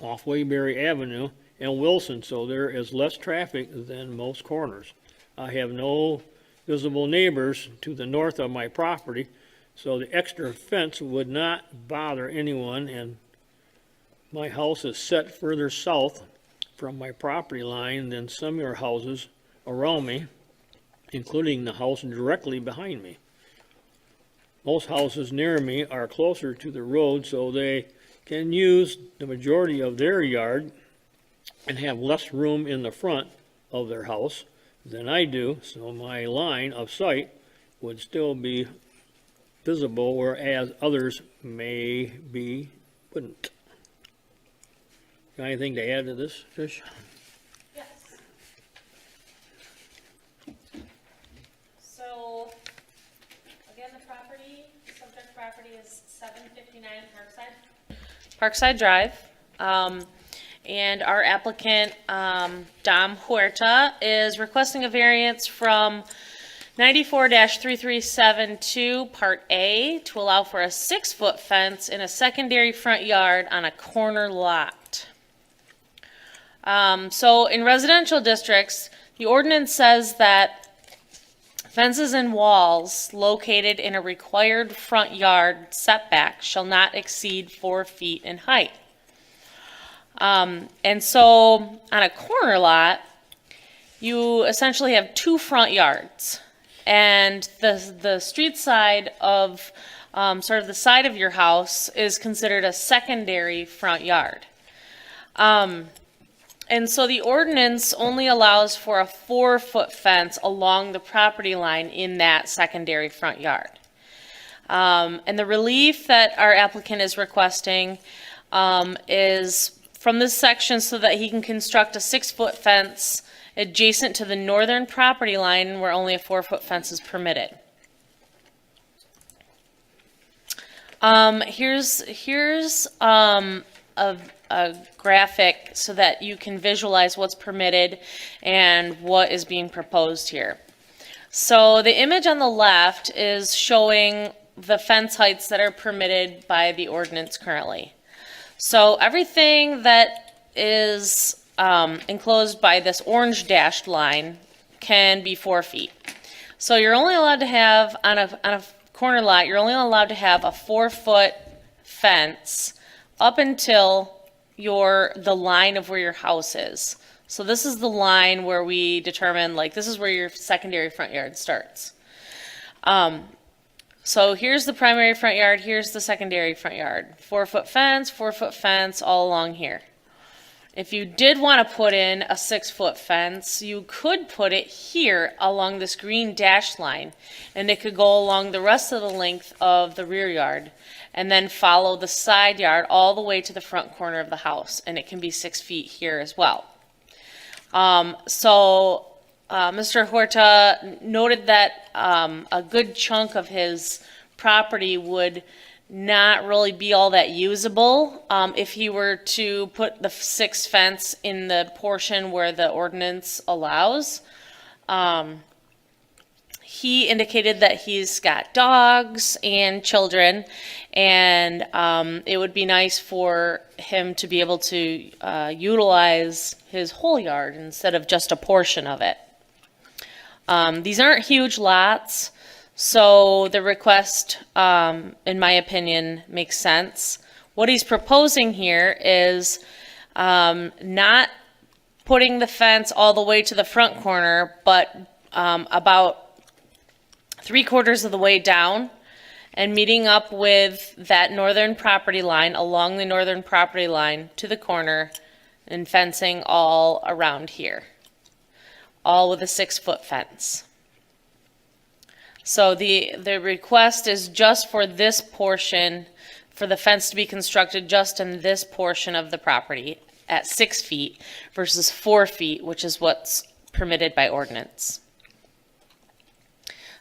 off Waybury Avenue and Wilson, so there is less traffic than most corners. I have no visible neighbors to the north of my property, so the extra fence would not bother anyone, and my house is set further south from my property line than some of your houses around me, including the house directly behind me. Most houses near me are closer to the road, so they can use the majority of their yard and have less room in the front of their house than I do, so my line of sight would still be visible, whereas others wouldn't. Got anything to add to this, Trish? Yes. So, again, the subject property is 759 Parkside Drive. And our applicant, Dom Huerta, is requesting a variance from 94-3372 Part A to allow for a 6-foot fence in a secondary front yard on a corner lot. So in residential districts, the ordinance says that Fences and walls located in a required front yard setback shall not exceed 4 feet in height. And so on a corner lot, you essentially have 2 front yards. And the street side of, sort of the side of your house is considered a secondary front yard. And so the ordinance only allows for a 4-foot fence along the property line in that secondary front yard. And the relief that our applicant is requesting is from this section so that he can construct a 6-foot fence adjacent to the northern property line where only a 4-foot fence is permitted. Here's a graphic so that you can visualize what's permitted and what is being proposed here. So the image on the left is showing the fence heights that are permitted by the ordinance currently. So everything that is enclosed by this orange dashed line can be 4 feet. So you're only allowed to have, on a corner lot, you're only allowed to have a 4-foot fence up until the line of where your house is. So this is the line where we determine, like, this is where your secondary front yard starts. So here's the primary front yard, here's the secondary front yard. 4-foot fence all along here. If you did want to put in a 6-foot fence, you could put it here along this green dashed line, and it could go along the rest of the length of the rear yard, and then follow the side yard all the way to the front corner of the house, and it can be 6 feet here as well. Mr. Horta noted that a good chunk of his property would not really be all that usable if he were to put the 6 fence in the portion where the ordinance allows. He indicated that he's got dogs and children, and it would be nice for him to be able to utilize his whole yard instead of just a portion of it. These aren't huge lots, so the request, in my opinion, makes sense. What he's proposing here is not putting the fence all the way to the front corner, but about 3/4 of the way down and meeting up with that northern property line, along the northern property line to the corner, and fencing all around here, all with a 6-foot fence. So the request is just for this portion, for the fence to be constructed just in this portion of the property at 6 feet versus 4 feet, which is what's permitted by ordinance.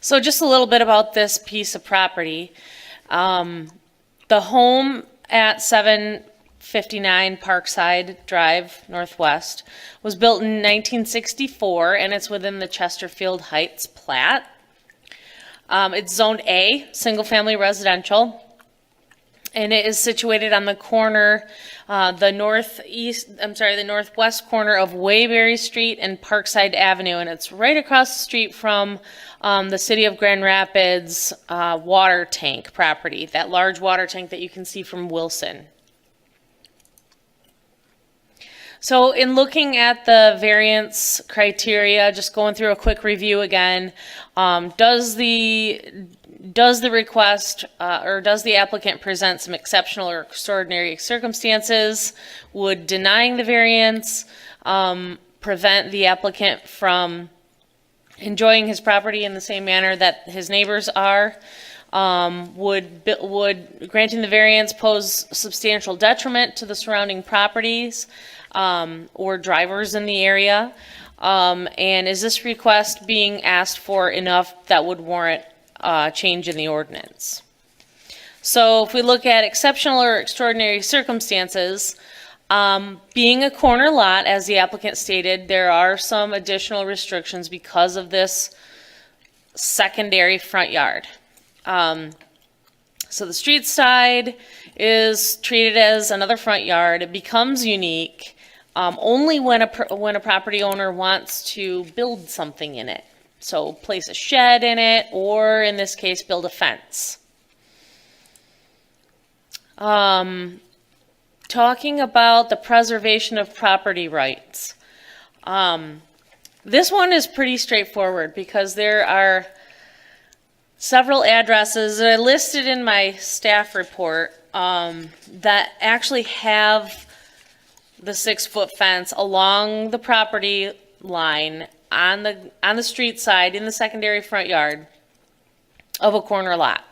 So just a little bit about this piece of property. The home at 759 Parkside Drive Northwest was built in 1964, and it's within the Chesterfield Heights plat. It's zoned A, single-family residential, and it is situated on the corner, the northwest corner of Waybury Street and Parkside Avenue, and it's right across the street from the City of Grand Rapids water tank property, that large water tank that you can see from Wilson. So in looking at the variance criteria, just going through a quick review again, does the request or does the applicant present some exceptional or extraordinary circumstances? Would denying the variance prevent the applicant from enjoying his property in the same manner that his neighbors are? Would granting the variance pose substantial detriment to the surrounding properties or drivers in the area? And is this request being asked for enough that would warrant change in the ordinance? So if we look at exceptional or extraordinary circumstances, being a corner lot, as the applicant stated, there are some additional restrictions because of this secondary front yard. So the street side is treated as another front yard. It becomes unique only when a property owner wants to build something in it. So place a shed in it, or in this case, build a fence. Talking about the preservation of property rights. This one is pretty straightforward because there are several addresses that I listed in my staff report that actually have the 6-foot fence along the property line on the street side in the secondary front yard of a corner lot.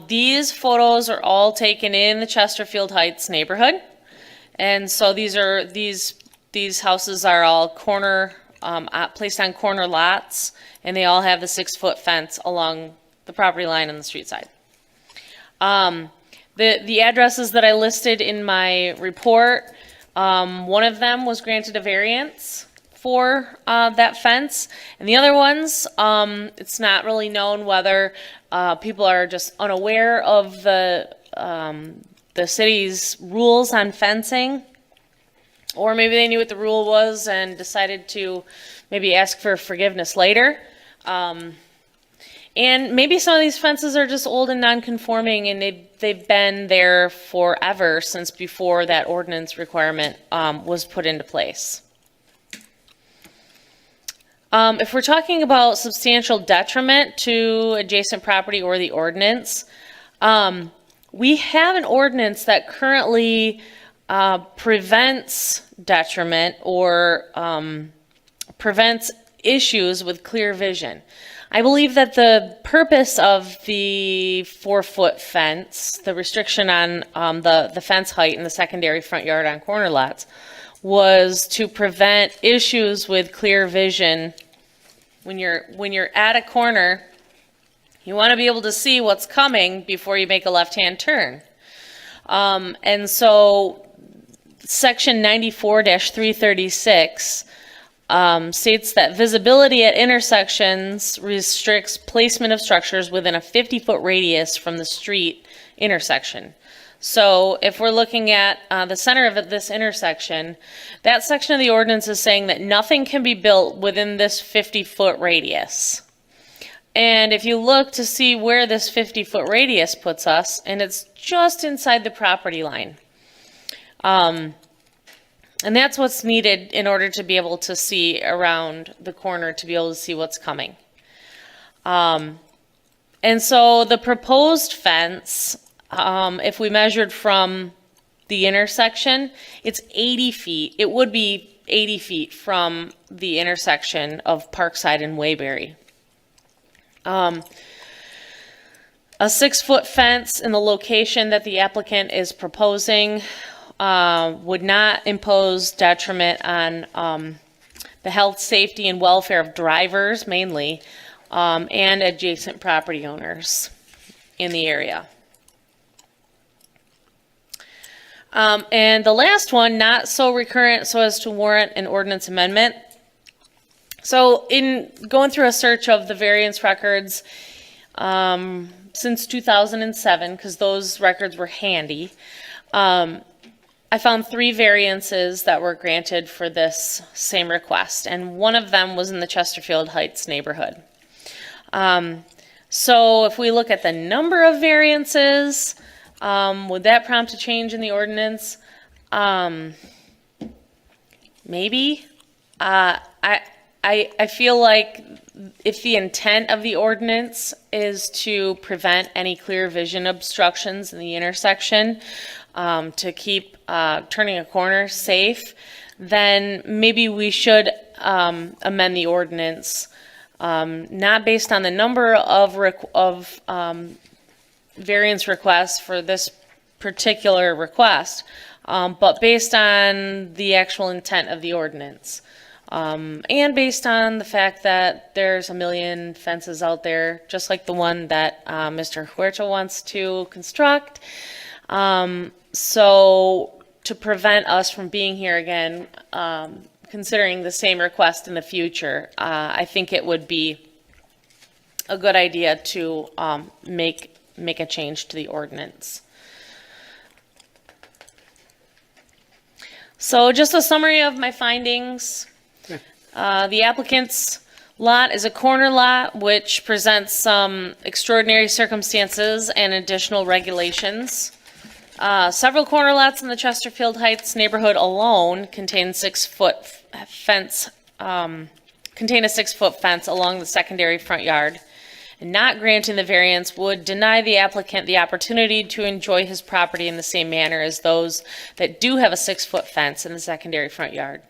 These photos are all taken in the Chesterfield Heights neighborhood, and so these houses are all placed on corner lots, and they all have the 6-foot fence along the property line on the street side. The addresses that I listed in my report, one of them was granted a variance for that fence, and the other ones, it's not really known whether people are just unaware of the city's rules on fencing, or maybe they knew what the rule was and decided to maybe ask for forgiveness later. And maybe some of these fences are just old and non-conforming, and they've been there forever, since before that ordinance requirement was put into place. If we're talking about substantial detriment to adjacent property or the ordinance, we have an ordinance that currently prevents detriment or prevents issues with clear vision. I believe that the purpose of the 4-foot fence, the restriction on the fence height in the secondary front yard on corner lots, was to prevent issues with clear vision. When you're at a corner, you want to be able to see what's coming before you make a left-hand turn. And so section 94-336 states that visibility at intersections restricts placement of structures within a 50-foot radius from the street intersection. So if we're looking at the center of this intersection, that section of the ordinance is saying that nothing can be built within this 50-foot radius. And if you look to see where this 50-foot radius puts us, and it's just inside the property line. And that's what's needed in order to be able to see around the corner, to be able to see what's coming. And so the proposed fence, if we measured from the intersection, it's 80 feet. It would be 80 feet from the intersection of Parkside and Waybury. A 6-foot fence in the location that the applicant is proposing would not impose detriment on the health, safety, and welfare of drivers mainly, and adjacent property owners in the area. And the last one, not so recurrent so as to warrant an ordinance amendment. So in going through a search of the variance records since 2007, because those records were handy, I found 3 variances that were granted for this same request, and one of them was in the Chesterfield Heights neighborhood. So if we look at the number of variances, would that prompt a change in the ordinance? Maybe. I feel like if the intent of the ordinance is to prevent any clear vision obstructions in the intersection, to keep turning a corner safe, then maybe we should amend the ordinance, not based on the number of variance requests for this particular request, but based on the actual intent of the ordinance. And based on the fact that there's a million fences out there, just like the one that Mr. Huerta wants to construct. So to prevent us from being here again, considering the same request in the future, I think it would be a good idea to make a change to the ordinance. So just a summary of my findings. The applicant's lot is a corner lot, which presents some extraordinary circumstances and additional regulations. Several corner lots in the Chesterfield Heights neighborhood alone contain 6-foot fence, contain a 6-foot fence along the secondary front yard. And not granting the variance would deny the applicant the opportunity to enjoy his property in the same manner as those that do have a 6-foot fence in the secondary front yard.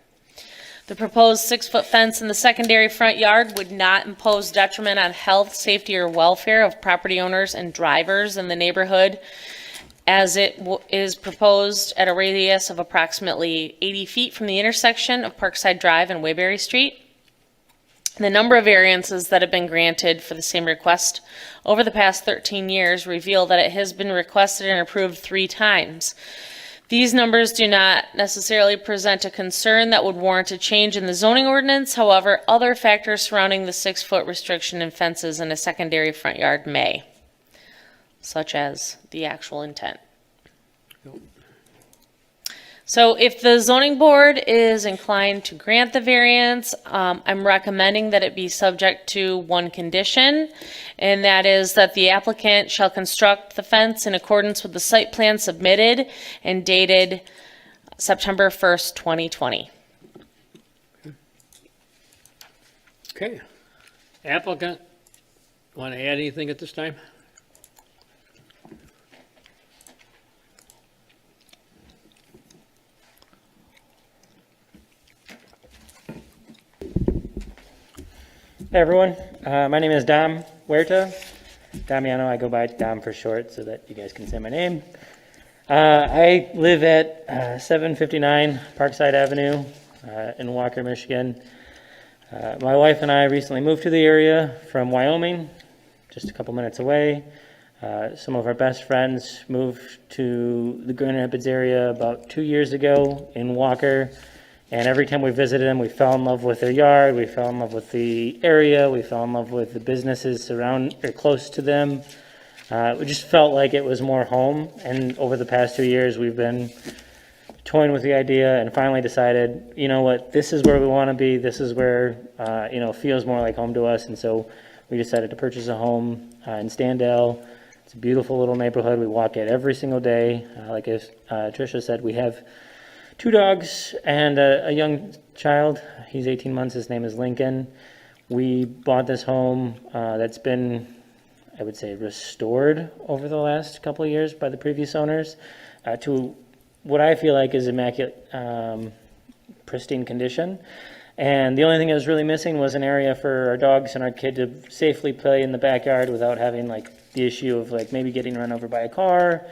The proposed 6-foot fence in the secondary front yard would not impose detriment on health, safety, or welfare of property owners and drivers in the neighborhood, as it is proposed at a radius of approximately 80 feet from the intersection of Parkside Drive and Waybury Street. The number of variances that have been granted for the same request over the past 13 years reveal that it has been requested and approved 3 times. These numbers do not necessarily present a concern that would warrant a change in the zoning ordinance. However, other factors surrounding the 6-foot restriction and fences in a secondary front yard may, such as the actual intent. So if the zoning board is inclined to grant the variance, I'm recommending that it be subject to one condition, and that is that the applicant shall construct the fence in accordance with the site plan submitted and dated September 1st, 2020. Okay. Applicant, want to add anything at this time? Hey everyone, my name is Dom Huerta. Damiano, I go by Dom for short so that you guys can say my name. I live at 759 Parkside Avenue in Walker, Michigan. My wife and I recently moved to the area from Wyoming, just a couple minutes away. Some of our best friends moved to the Grand Rapids area about 2 years ago in Walker. And every time we visited them, we fell in love with their yard, we fell in love with the area, we fell in love with the businesses around or close to them. We just felt like it was more home. And over the past 2 years, we've been toying with the idea and finally decided, you know what, this is where we want to be. This is where, feels more like home to us. And so we decided to purchase a home in Standale. It's a beautiful little neighborhood. We walk it every single day. Like Tricia said, we have 2 dogs and a young child. He's 18 months. His name is Lincoln. We bought this home that's been, I would say, restored over the last couple of years by the previous owners to what I feel like is immaculate, pristine condition. And the only thing that was really missing was an area for our dogs and our kid to safely play in the backyard without having like the issue of like maybe getting run over by a car,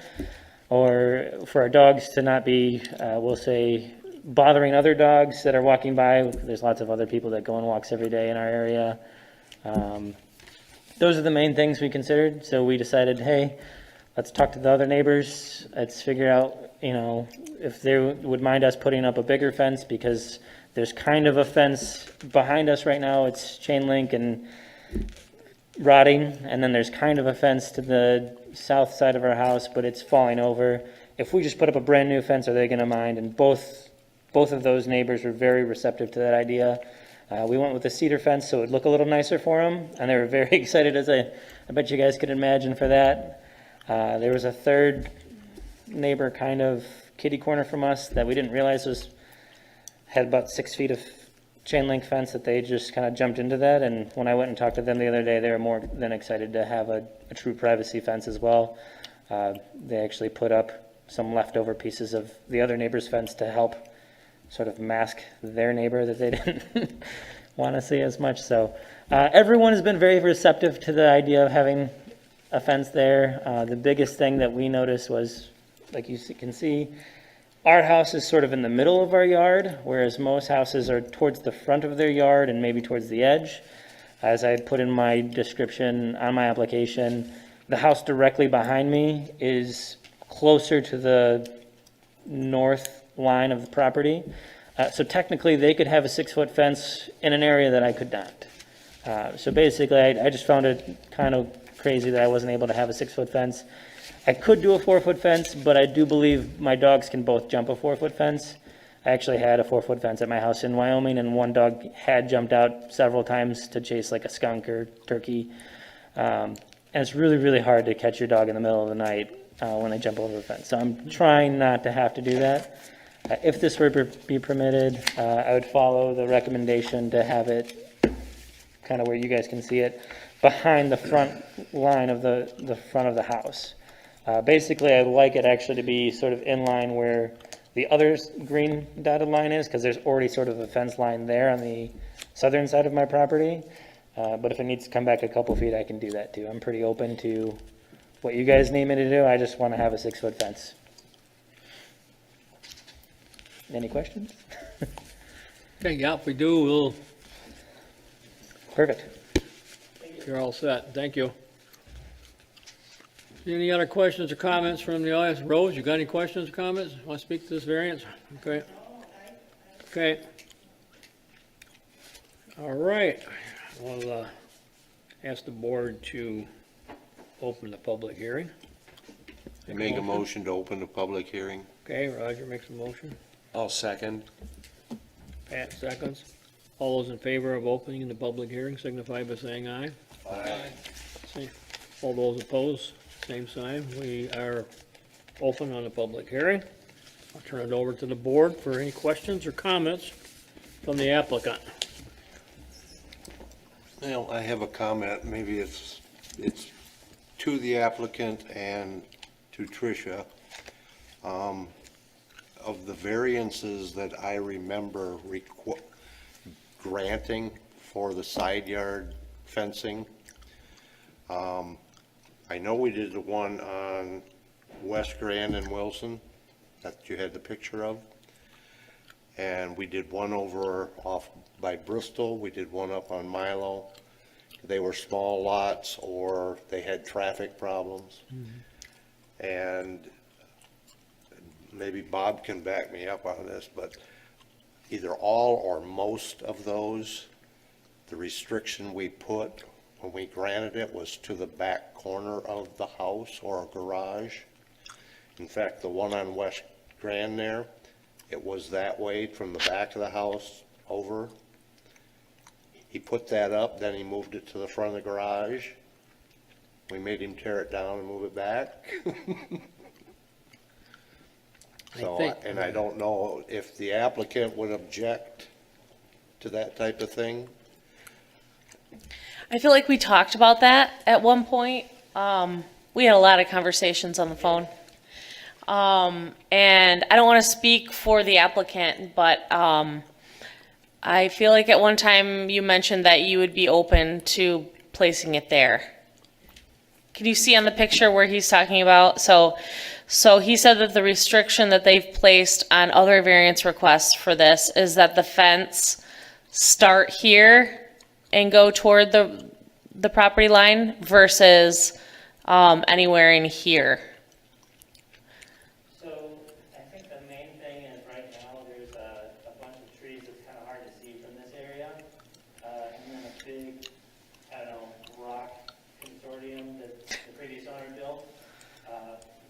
or for our dogs to not be, we'll say, bothering other dogs that are walking by. There's lots of other people that go on walks every day in our area. Those are the main things we considered. So we decided, hey, let's talk to the other neighbors. Let's figure out, if they would mind us putting up a bigger fence, because there's kind of a fence behind us right now. It's chain link and rotting, and then there's kind of a fence to the south side of our house, but it's falling over. If we just put up a brand new fence, are they going to mind? And both of those neighbors were very receptive to that idea. We went with a cedar fence so it would look a little nicer for them, and they were very excited, as I bet you guys could imagine, for that. There was a third neighbor kind of kitty corner from us that we didn't realize had about 6 feet of chain link fence, that they just kind of jumped into that. And when I went and talked to them the other day, they were more than excited to have a true privacy fence as well. They actually put up some leftover pieces of the other neighbor's fence to help sort of mask their neighbor that they didn't want to see as much. So everyone has been very receptive to the idea of having a fence there. The biggest thing that we noticed was, like you can see, our house is sort of in the middle of our yard, whereas most houses are towards the front of their yard and maybe towards the edge. As I put in my description on my application, the house directly behind me is closer to the north line of the property. So technically they could have a 6-foot fence in an area that I could not. So basically I just found it kind of crazy that I wasn't able to have a 6-foot fence. I could do a 4-foot fence, but I do believe my dogs can both jump a 4-foot fence. I actually had a 4-foot fence at my house in Wyoming, and one dog had jumped out several times to chase like a skunk or turkey. And it's really, really hard to catch your dog in the middle of the night when they jump over the fence. So I'm trying not to have to do that. If this were to be permitted, I would follow the recommendation to have it kind of where you guys can see it, behind the front line of the front of the house. Basically, I'd like it actually to be sort of in line where the other green dotted line is, because there's already sort of a fence line there on the southern side of my property. But if it needs to come back a couple feet, I can do that too. I'm pretty open to what you guys need me to do. I just want to have a 6-foot fence. Any questions? Okay, yeah, if we do, we'll, Perfect. you're all set. Thank you. Any other questions or comments from the audience? Rose, you got any questions or comments? Want to speak to this variance? Okay. Okay. All right. I'll ask the board to open the public hearing. Make a motion to open the public hearing. Okay, Roger makes a motion. I'll second. Pat seconds. All those in favor of opening the public hearing signify by saying aye. Aye. All those opposed, same sign. We are open on the public hearing. I'll turn it over to the board for any questions or comments from the applicant. Well, I have a comment, maybe it's to the applicant and to Tricia. Of the variances that I remember granting for the side yard fencing, I know we did the one on West Grand and Wilson that you had the picture of. And we did one over off by Bristol, we did one up on Milo. They were small lots or they had traffic problems. And maybe Bob can back me up on this, but either all or most of those, the restriction we put when we granted it was to the back corner of the house or a garage. In fact, the one on West Grand there, it was that way from the back of the house over. He put that up, then he moved it to the front of the garage. We made him tear it down and move it back. So, and I don't know if the applicant would object to that type of thing. I feel like we talked about that at one point. We had a lot of conversations on the phone. And I don't want to speak for the applicant, but I feel like at one time you mentioned that you would be open to placing it there. Can you see on the picture where he's talking about? So he said that the restriction that they've placed on other variance requests for this is that the fence start here and go toward the property line versus anywhere in here. So I think the main thing is right now there's a bunch of trees that's kind of hard to see from this area. And then a big, I don't know, rock consortium that the previous owner built.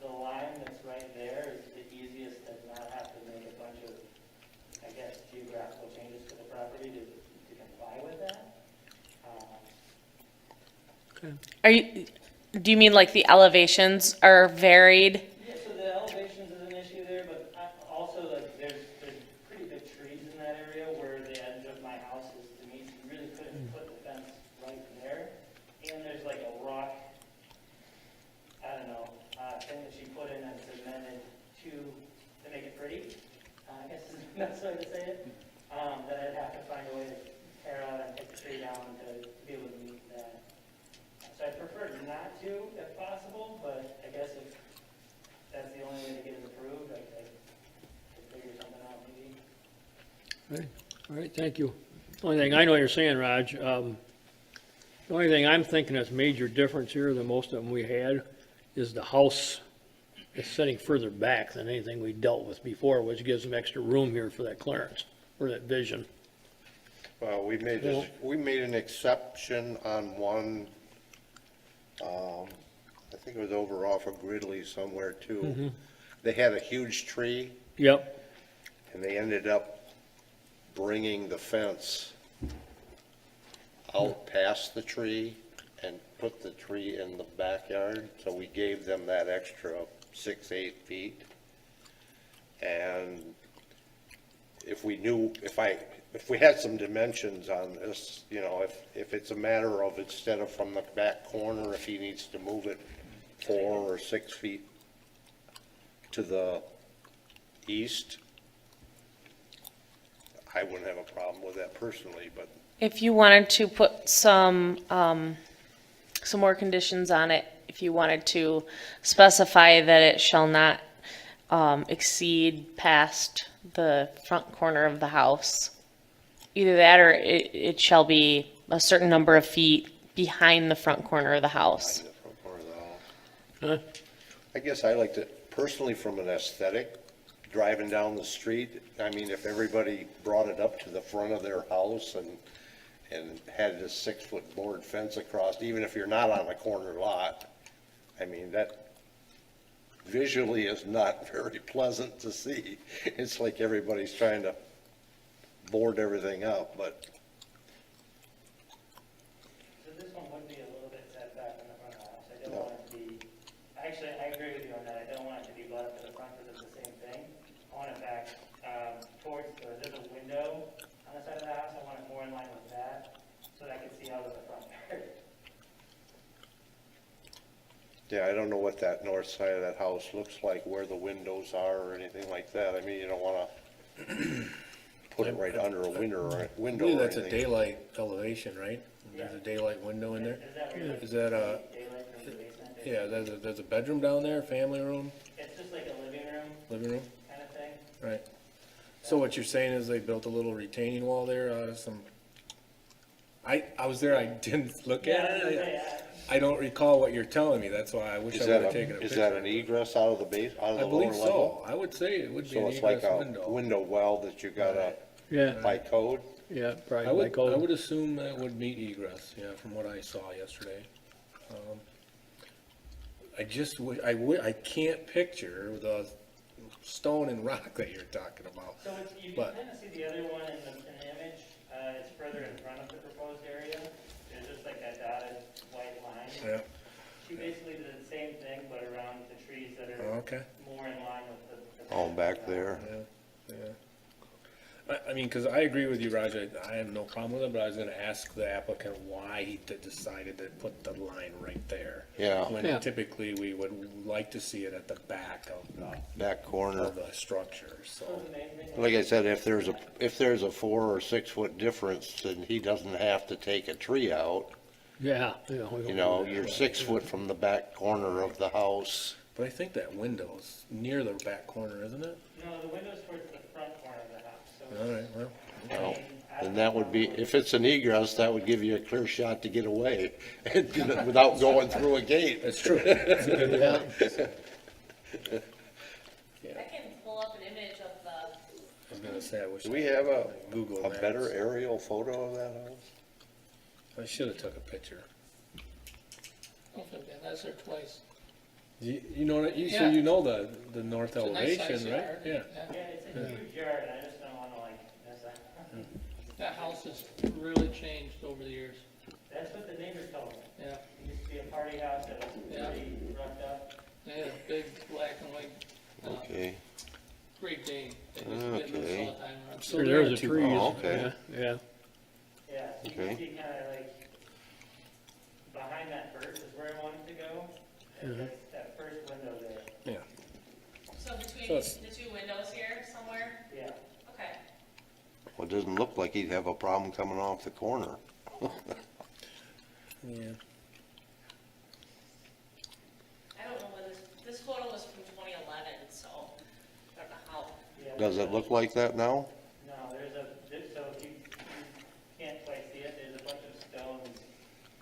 The line that's right there is the easiest to not have to make a bunch of, I guess, geographical changes to the property to comply with that. Do you mean like the elevations are varied? Yeah, so the elevations is an issue there, but also like there's pretty big trees in that area where the edge of my house is to meet. You really couldn't put the fence right there. And there's like a rock, I don't know, thing that she put in and cemented to make it pretty. I guess is the best way to say it. That I'd have to find a way to tear out and take the tree down to be able to meet that. So I prefer not to, if possible, but I guess if that's the only way to get it approved, I could figure something out maybe. All right, thank you. The only thing, I know what you're saying, Raj. The only thing I'm thinking that's major difference here than most of them we had is the house is sitting further back than anything we dealt with before, which gives them extra room here for that clearance, for that vision. Well, we made an exception on one, I think it was over off of Gridley somewhere too. They had a huge tree Yep, and they ended up bringing the fence out past the tree and put the tree in the backyard, so we gave them that extra 6-8 feet. And if we knew, if we had some dimensions on this, you know, if it's a matter of instead of from the back corner, if he needs to move it 4 or 6 feet to the east, I wouldn't have a problem with that personally, but If you wanted to put some more conditions on it, if you wanted to specify that it shall not exceed past the front corner of the house, either that or it shall be a certain number of feet behind the front corner of the house. the front corner of the house. Huh? I guess I liked it personally from an aesthetic, driving down the street. I mean, if everybody brought it up to the front of their house and had this 6-foot board fence across, even if you're not on a corner lot, I mean, that visually is not very pleasant to see. It's like everybody's trying to board everything up, but So this one would be a little bit set back in the front of the house. I don't want it to be, actually, I agree with you on that. I don't want it to be brought up to the front because it's the same thing. I want it back towards, there's a window on the side of the house. I want it more in line with that so that I can see out of the front yard. yeah, I don't know what that north side of that house looks like, where the windows are or anything like that. I mean, you don't want to put it right under a window or I window believe or that's a anything. daylight elevation, right? There's a daylight window in there. Is that where Is that a, daylight from the basement? yeah, there's a bedroom down there, family room, It's just like a living room living room, kind of thing. right? So what you're saying is they built a little retaining wall there out of some, I was there, I didn't look at it. I don't recall what you're telling me, that's why I wish I Is would that have taken a is that an picture. egress out of the base, out of I the lower believe level? so, I would say it would be So an it's like egress a window. window well that you gotta, Yeah, by code? yeah, probably I by would code. assume that would meet egress, yeah, from what I saw yesterday. I just, I can't picture the stone and rock that you're talking about. So it's, you But- can kind of see the other one in the image, it's further in front of the proposed area. There's just like that dotted white line. Yeah, She basically did the same thing, but around the trees that oh, are okay, more in line with the. Oh, back there. yeah, yeah. I mean, cause I agree with you, Roger, I have no problem with it, but I was gonna ask the applicant why he decided to put the line right there. Yeah, When Yeah. typically we would like to see it at the back back corner. of the structure, so. So the main thing. Like I said, if there's a 4 or 6 foot difference, then he doesn't have to take a tree out. Yeah, yeah. we You don't know, do that. you're 6 foot from the back corner of the house. But I think that window's near the back corner, isn't it? No, the window's towards the front corner of the house, so. All right, well, Well, then that would be, if it's an egress, that would give you a clear shot to get away without going through a gate. that's true. That's a good Yeah. point. I can pull up an image of the. I was gonna say, I wish. Do we have a Google Maps. better aerial photo of that house? I should've took a picture. That's there twice. You know, so Yeah. you know the north It's a nice elevation, size right? yard. Yeah. Yeah, it's a huge yard, I just don't wanna like mess that. That house has really changed over the years. That's what the neighbors told me. Yeah, It used to be a party house that was Yeah. pretty roughed up. they had a big black and white, Okay. Great Dane. They just get loose Okay. all the time. around. So There's there are the two- trees. oh, okay. Yeah, yeah. Yeah, so you Okay. can see kinda like, behind that first is where I wanted to go. That first window there, Yeah. So between So it's- the two windows here somewhere? yeah. Okay. Well, it doesn't look like he'd have a problem coming off the corner. Yeah. I don't know whether this photo was from 2011, so I don't know how. Yeah, Does it look like that now? No, so if you can't quite see it, there's a bunch of stones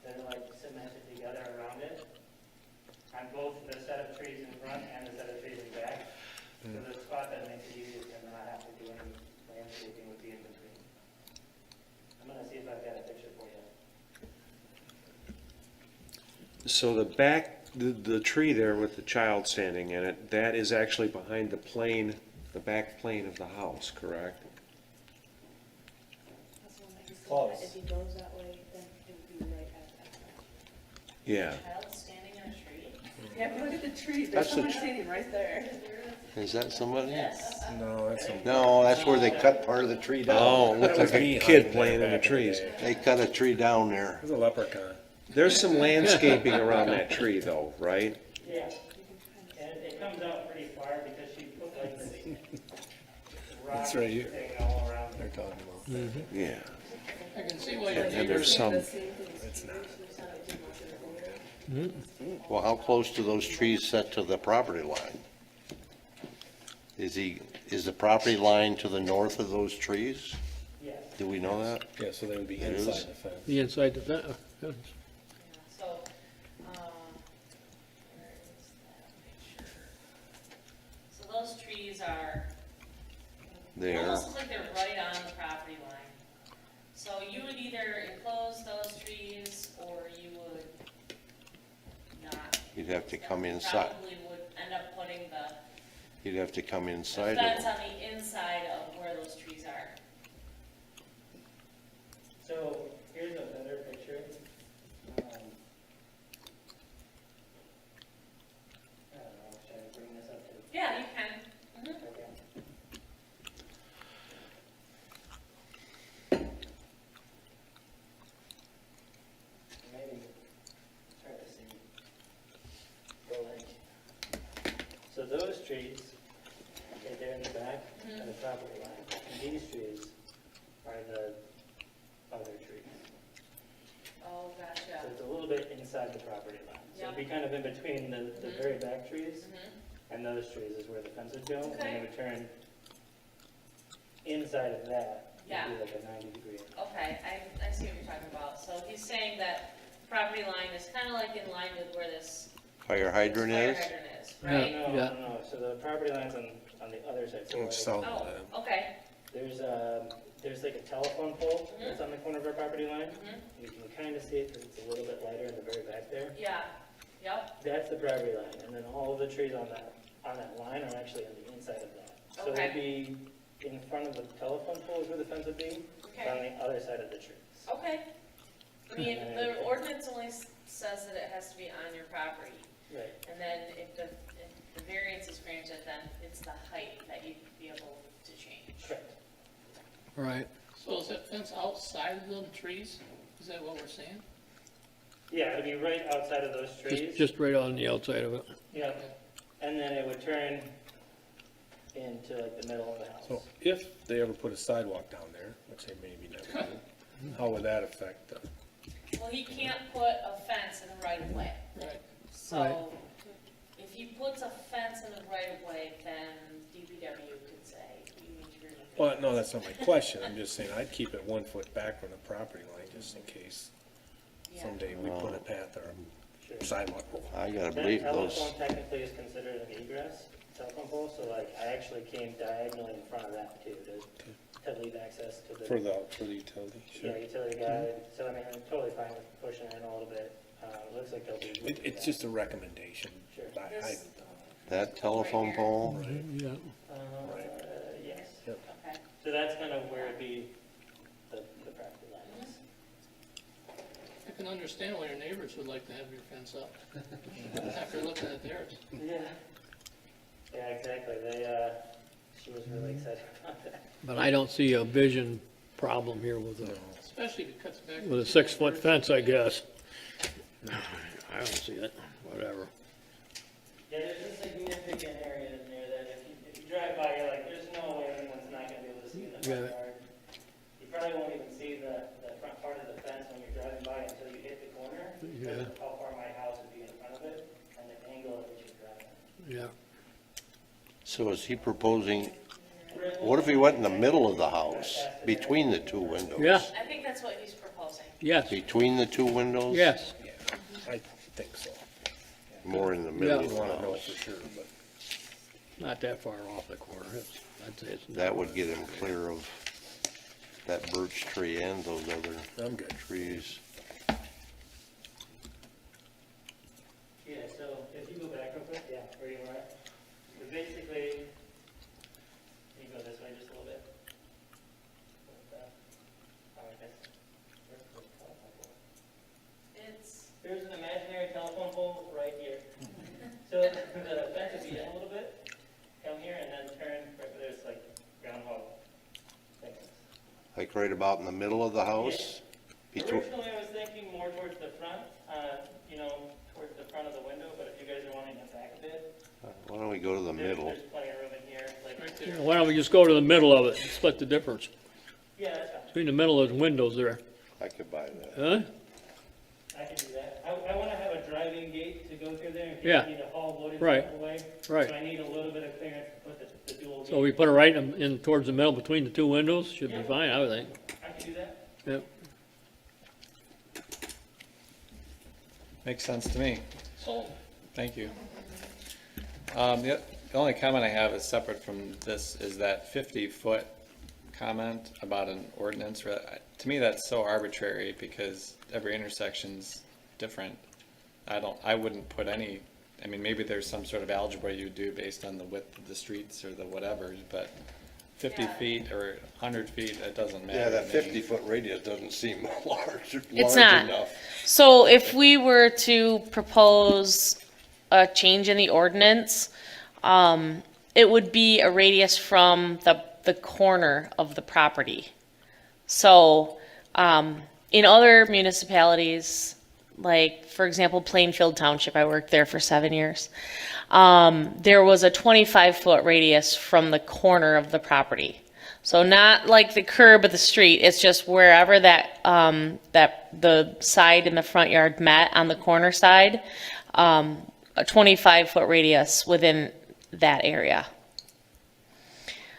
that are like cemented together around it. On both the set of trees in front and the set of trees in back. So the spot that makes it easiest to not have to do any landscaping would be in between. I'm gonna see if I've got a picture for you. So the back, the tree there with the child standing in it, that is actually behind the plane the back plane of the house, correct? Close. If he goes that way, then it would be right at that. Yeah. Child standing in a tree? Yeah, look at the tree, there's That's the someone tr- standing right there. Is that somebody? No, that's a. No, that's where they cut part of the tree down. Oh, it looked like a behind kid there playing in the back in the trees. day. They cut a tree down there. It was a leprechaun. There's some landscaping around that tree though, right? Yeah. And it comes out pretty far because she put like this rock That's right here. thing all around They're it. talking about. Yeah. I can see why your And neighbors, there's some, It's not. Well, how close do those trees set to the property line? Is the property line to the north of those trees? Yes. Do we know that? Yeah, so they would be It is? inside the fence. The inside the fence. Yeah, so, where is that picture? So those trees are, There. almost look like they're right on the property line. So you would either enclose those trees, or you would not. You'd have to come inside. Probably would end up putting the You'd have to come the inside fence of on the inside of where those trees are. So here's a better picture. I don't know, should I bring this up to? Yeah, you can. Mhm. Okay. Maybe, it's hard to see. Go like, so those trees, right there in the back, are the property line. And these trees are the other trees. Oh, So gotcha. it's a little bit inside the property line. So it'd be kind of in between the very back trees Mhm. and those trees is where the fence would go. And Okay. it would turn inside of that, Yeah. would be like a 90-degree. Okay, I see what you're talking about. So he's saying that property line is kind of like in line with where this fire hydrant fire is. hydrant is, Yeah. right? No, so the property line's on the other side. So Oh, like, south of Oh, that. okay. there's like a telephone pole that's on the corner of our property line. Mhm. You can kind of see it because it's a little bit lighter in the very back there. Yeah, yep, That's the property line, and then all of the trees on that line are actually on the inside of that. So Okay. it'd be in front of the telephone pole is where the fence would be, but on okay, the other side of the trees. okay. I mean, the ordinance only says that it has to be on your property. Right. And then if the variance is granted, then it's the height that you'd be able to change. Correct. Right. so is that fence outside of the trees? Is that what we're saying? Yeah, it'd be right outside of those trees. Just right on the outside of it. Yeah, and then it would turn into like the middle of the house. So if they ever put a sidewalk down there, which they maybe never do, how would that affect them? Well, he can't put a fence in the right of way. Right. So if he puts a fence in the right of way, then DPW could say, you need to remove it. Well, no, that's not my question. I'm just saying I'd keep it 1 foot back from the property line just in case Yeah. someday we put a path or Sure. a sidewalk. I gotta That believe those. telephone technically is considered an egress telephone pole, so like I actually came diagonally in front of that too, to leave access to the. For the utility, Yeah, sure. utility guy, so I mean, I'm totally fine with pushing it in a little bit. It looks like they'll be. good with It's that. just a recommendation. Sure. That telephone pole, Yeah. Yes. Okay. So that's kind of where it'd be, the property line is. I can understand why your neighbors would like to have your fence up after looking at theirs. Yeah. Yeah, exactly. She was really excited about that. But I don't see a vision problem here with Especially if it cuts back. a 6-foot fence, I guess. I don't see it, whatever. Yeah, there's a significant area in there that if you drive by, you're like, there's no way anyone's not gonna be able to see in the front Yeah. yard. You probably won't even see the front part of the fence when you're driving by until you hit the corner. Because Yeah. of how far my house would be in front of it and the angle at which you're driving. Yeah. so is he proposing, what if he went in the middle of the house, between the two windows? Yeah, I think that's what he's proposing. yes, Between the two windows? yes. Yeah, I think so. More in the middle Yeah. of You the want to know house. for sure, but Not that far off the corner. I'd say it's. That would get him clear of that birch tree and those other I'm good. trees. Yeah, so if you go back real quick, yeah, where you were at. So basically, Like right about in the middle of the house? Between, Originally, I was thinking more towards the front, you know, towards the front of the window, but if you guys are wanting it back a bit, why don't we go to the middle? there's plenty of room in here, like right there. Why don't we just go to the middle of it, and split the difference? Yeah, that's fine. Between the middle of the windows there, I could buy that. huh? I can do that. I wanna have a driving gate to go through there in case Yeah. I need to haul wood in Right. the way. Right. So I need a little bit of clearance to put the dual So gate. we put it right in towards the middle between the two windows, should be fine, I would think. I can do that. Yep. Makes sense to me. Sold. Thank you. The only comment I have is separate from this, is that 50-foot comment about an ordinance. To me, that's so arbitrary because every intersection's different. I wouldn't put any, I mean, maybe there's some sort of algebra you do based on the width of the streets or the whatever, but 50 feet or 100 feet, it doesn't matter. Yeah, that to me. 50-foot radius doesn't seem large It's not. enough. So if we were to propose a change in the ordinance, it would be a radius from the corner of the property. So, in other municipalities, like, for example, Plainfield Township, I worked there for 7 years. There was a 25-foot radius from the corner of the property. So not like the curb of the street, it's just wherever that the side and the front yard met on the corner side, a 25-foot radius within that area.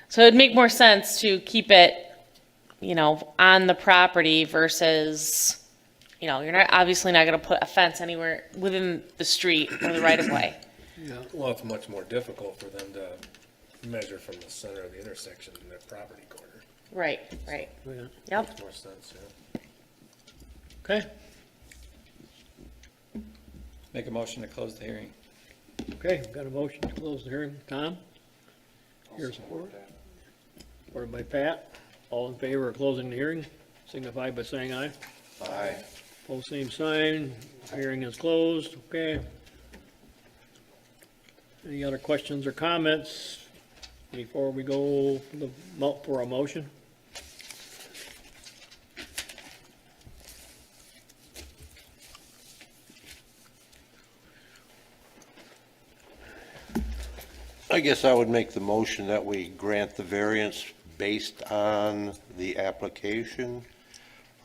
So it'd make more sense to keep it, you know, on the property versus, you know, you're not, obviously not gonna put a fence anywhere within the street or the right of way. Well, it's much more difficult for them to measure from the center of the intersection in their property corner. Right, right. Yeah. Yep. Makes more sense, yeah. Okay, Make a motion to close the hearing. okay, got a motion to close the hearing, Tom? Your support? Supported by Pat, all in favor of closing the hearing, signify by saying aye. Aye. Pose same sign, hearing is closed, okay. Any other questions or comments before we go for a motion? I guess I would make the motion that we grant the variance based on the application,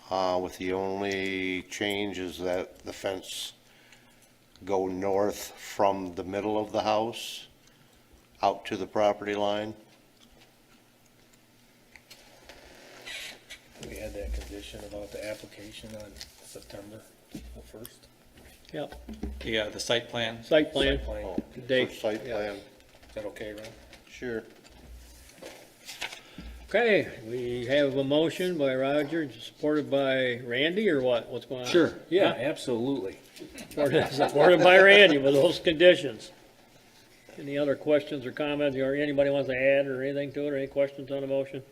with the only change is that the fence go north from the middle of the house out to the property line. We had that condition about the application on September 1st. Yep, The site plan. site plan, Site plan. Oh, date. for Site plan, Is that okay, Ron? sure. Okay, we have a motion by Roger, supported by Randy, or what? What's going on? Sure, yeah, Huh? absolutely. Supported by Randy with those conditions. Any other questions or comments, or anybody wants to add or anything to it, or any questions on the motion?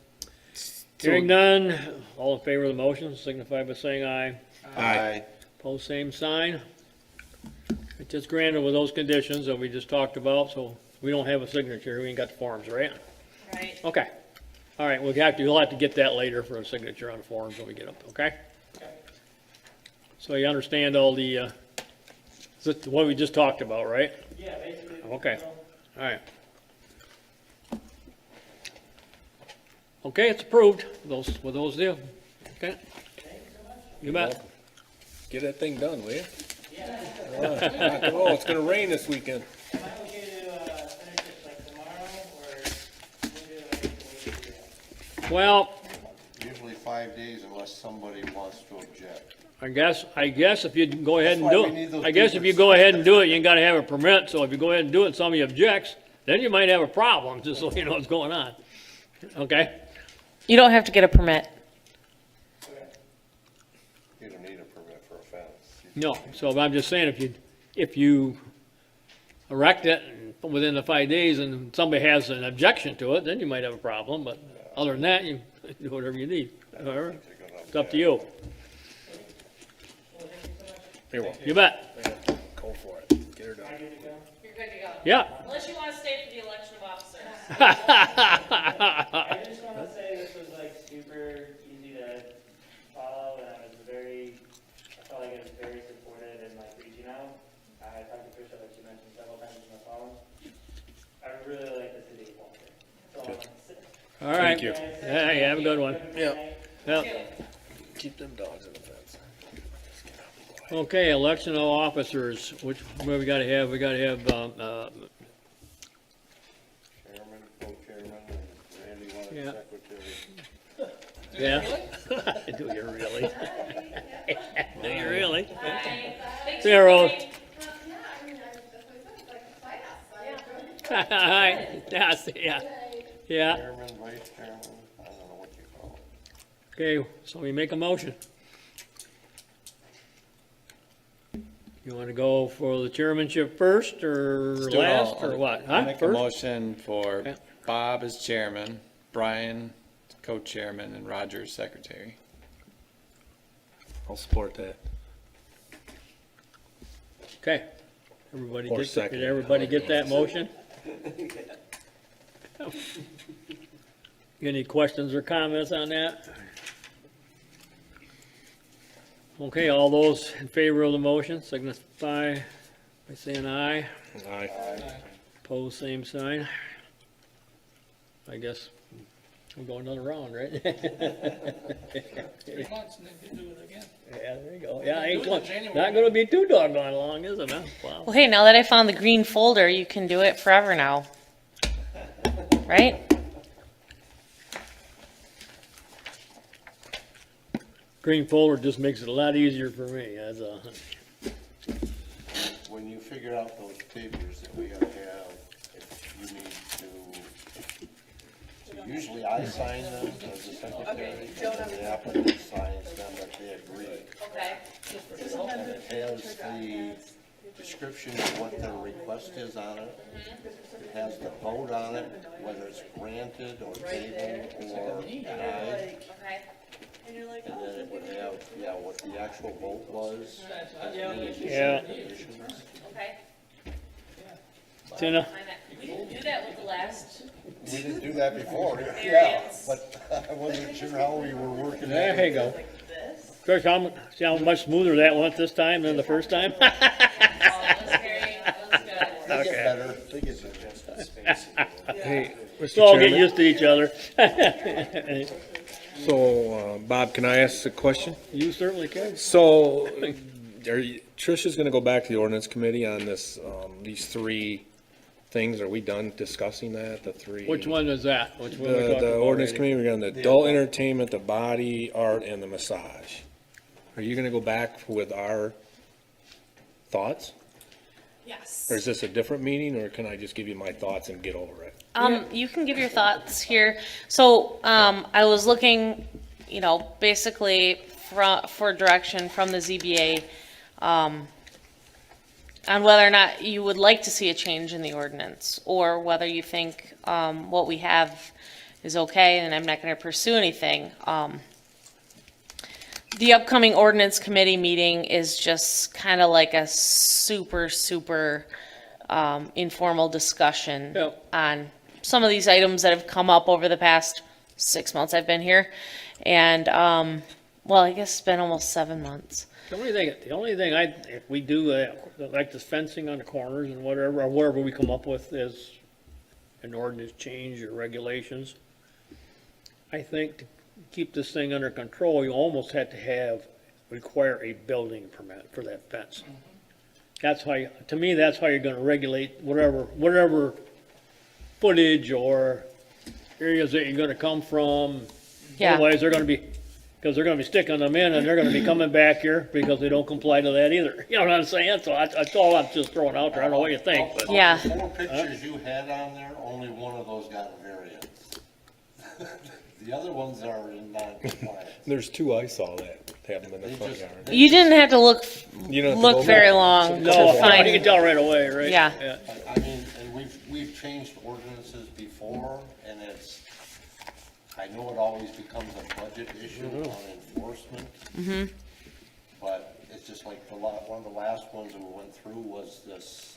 Hearing none, all in favor of the motion, signify by saying aye. Aye. Pose same sign. It's just granted with those conditions that we just talked about, so we don't have a signature, we ain't got the forms, right? Right. Okay. All right, we'll have to get that later for a signature on the forms when we get up, okay? So you understand all the, what we just talked about, right? Yeah, basically. Okay, all right. Okay, it's approved, with those deal, okay? You bet. Get that thing done, will you? Oh, it's gonna rain this weekend. Am I okay to, finish it like tomorrow, or when do I need to do that? Well, Usually 5 days unless somebody wants to object. I guess if you go ahead and That's do why we need those it, I guess if you papers. go ahead and do it, you gotta have a permit, so if you go ahead and do it and somebody objects, then you might have a problem, just so you know what's going on. Okay? You don't have to get a permit. You don't need a permit for a fence. No, so I'm just saying, if you erect it and within the 5 days and somebody has an objection to it, then you might have a problem, but other than that, you do whatever you need. However, it's up to you. You're welcome. You bet. Go for it. Get her done. You're good to go. Yeah. Unless you want to stay for the election of officers. I just wanna say this was like super easy All right. Thank you. Hey, have a good one. Yeah. Yep. Keep them dogs in the fence. Okay, election of officers, which, what we gotta have, Chairman, co-chairman, and Randy wanted Yeah. secretary. yeah. Do you really? Do you really? Zero. Hi, yes, yeah, yeah. Chairman, vice chairman, I don't know what you call it. Okay, so we make a motion. You wanna go for the chairmanship first, or Let's do it all. last, or what? I Huh? make a First? motion for Yeah. Bob as chairman, Brian co-chairman, and Roger as secretary. I'll support that. Okay. Everybody Or get, second. did everybody get that motion? Any questions or comments on that? Okay, all those in favor of the motion signify by saying aye. Aye. Pose same sign. I guess we'll go another round, right? 3 months and then you do it again. Yeah, there you go. Yeah, ain't Do it in going, January. not gonna be too doggone long, is it, huh? Wow. Well, hey, now that I found the green folder, you can do it forever now. Right? Green folder just makes it a lot easier for me, as a, When you figure out those figures that we gotta have, if you need to, so usually I sign them as the secretary, and then the applicant signs them if they agree. Okay. And it has the description of what their request is on it. It has the vote on it, whether it's granted or tabled or denied. Okay. And you're like, And oh, then it would have, yeah, what the actual vote was. Any Yeah. additional conditions. Okay. Tina, We didn't do that with the last. We didn't do that before, yeah, Variance. but I wasn't sure how we were working. there you go. like this. Trish, see how much smoother that went this time than the first time? Oh, that was very, that was good. They get better, they get better. Hey, So all Mr. get Chairman, used to each other. so, Bob, can I ask a question? You certainly can. So, Tricia's gonna go back to the ordinance committee on this, these three things. Are we done discussing that, the three? Which one is that? Which one we The, talking the about ordinance already? committee, we're on the adult entertainment, the body art, and the massage. Are you gonna go back with our thoughts? Yes. Or is this a different meeting, or can I just give you my thoughts and get over it? You can give your thoughts here. So, I was looking, basically for direction from the ZBA, on whether or not you would like to see a change in the ordinance, or whether you think, what we have is okay, and I'm not gonna pursue anything. The upcoming ordinance committee meeting is just kind of like a super, informal discussion Yep. on some of these items that have come up over the past 6 months I've been here. And, well, I guess it's been almost 7 months. The only thing if we do, like this fencing on the corners and whatever, or whatever we come up with is an ordinance change or regulations, I think to keep this thing under control, you almost have to require a building permit for that fence. That's how to me, that's how you're gonna regulate whatever footage or areas that you're gonna come from. Yeah. Otherwise, because they're gonna be sticking them in, and they're gonna be coming back here because they don't comply to that either. You know what I'm saying? So that's all I'm just throwing out there. I don't know what you think, but. Yeah. The 4 pictures you had on there, only one of those got a variance. The other ones are in non-compliance. There's two I saw that have them in the front yard. You didn't have to look You don't have to go very back. long No, to you find. can tell right away, right? Yeah. I mean, and we've changed ordinances before, and I know it always becomes a budget issue on enforcement. But it's just like one of the last ones that we went through was this,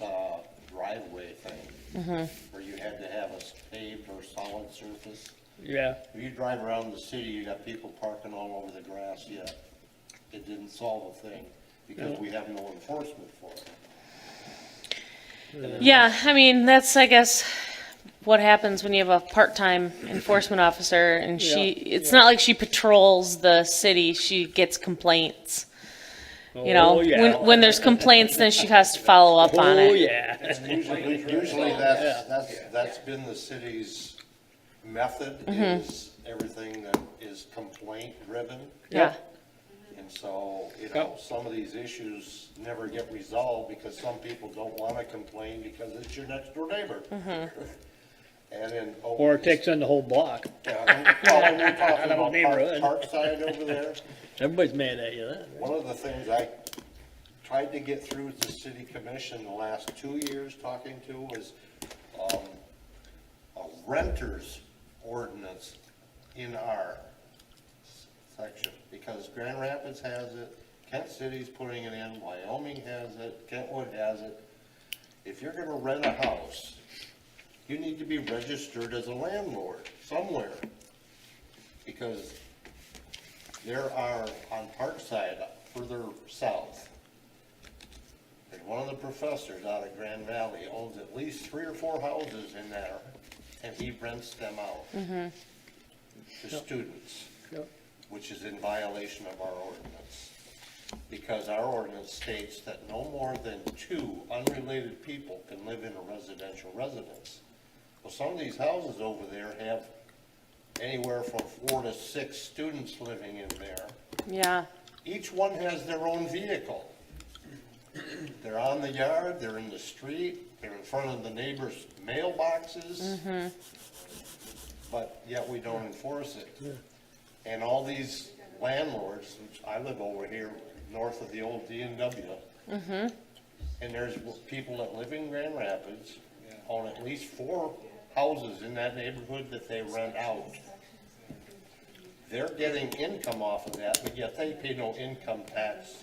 driveway thing. Where you had to have a paved or solid surface. Yeah. If you drive around the city, you got people parking all over the grass yet. It didn't solve a thing, because we have no enforcement for it. Yeah, I mean, that's, I guess, what happens when you have a part-time enforcement officer and it's not like she patrols the city, she gets complaints. You know, Oh, yeah. when there's complaints, then she has to follow up on Oh, it. yeah. Usually that's been the city's method, is everything that is complaint driven. Yeah, And so, you know, some of these issues never get resolved because some people don't wanna complain because it's your next door neighbor. And then. Or it takes in the whole block. Well, when we're talking Out of a about neighborhood. Parkside over there, Everybody's mad at you then. one of the things I tried to get through with the city commission the last 2 years talking to was, a renter's ordinance in our section, because Grand Rapids has it, Kent City's putting it in, Wyoming has it, Kentwood has it. If you're gonna rent a house, you need to be registered as a landlord somewhere. Because there are, on Parkside, further south, there's one of the professors out of Grand Valley owns at least 3 or 4 houses in there, and he rents them out to students, which is in violation of our ordinance. Because our ordinance states that no more than 2 unrelated people can live in a residential residence. Well, some of these houses over there have anywhere from 4 to 6 students living in there. yeah, Each one has their own vehicle. They're on the yard, they're in the street, they're in front of the neighbors' mailboxes. But yet we don't enforce it. And all these landlords, which I live over here north of the old D&W. And there's people that live in Grand Rapids, own at least 4 houses in that neighborhood that they rent out. They're getting income off of that, but yet they pay no income tax.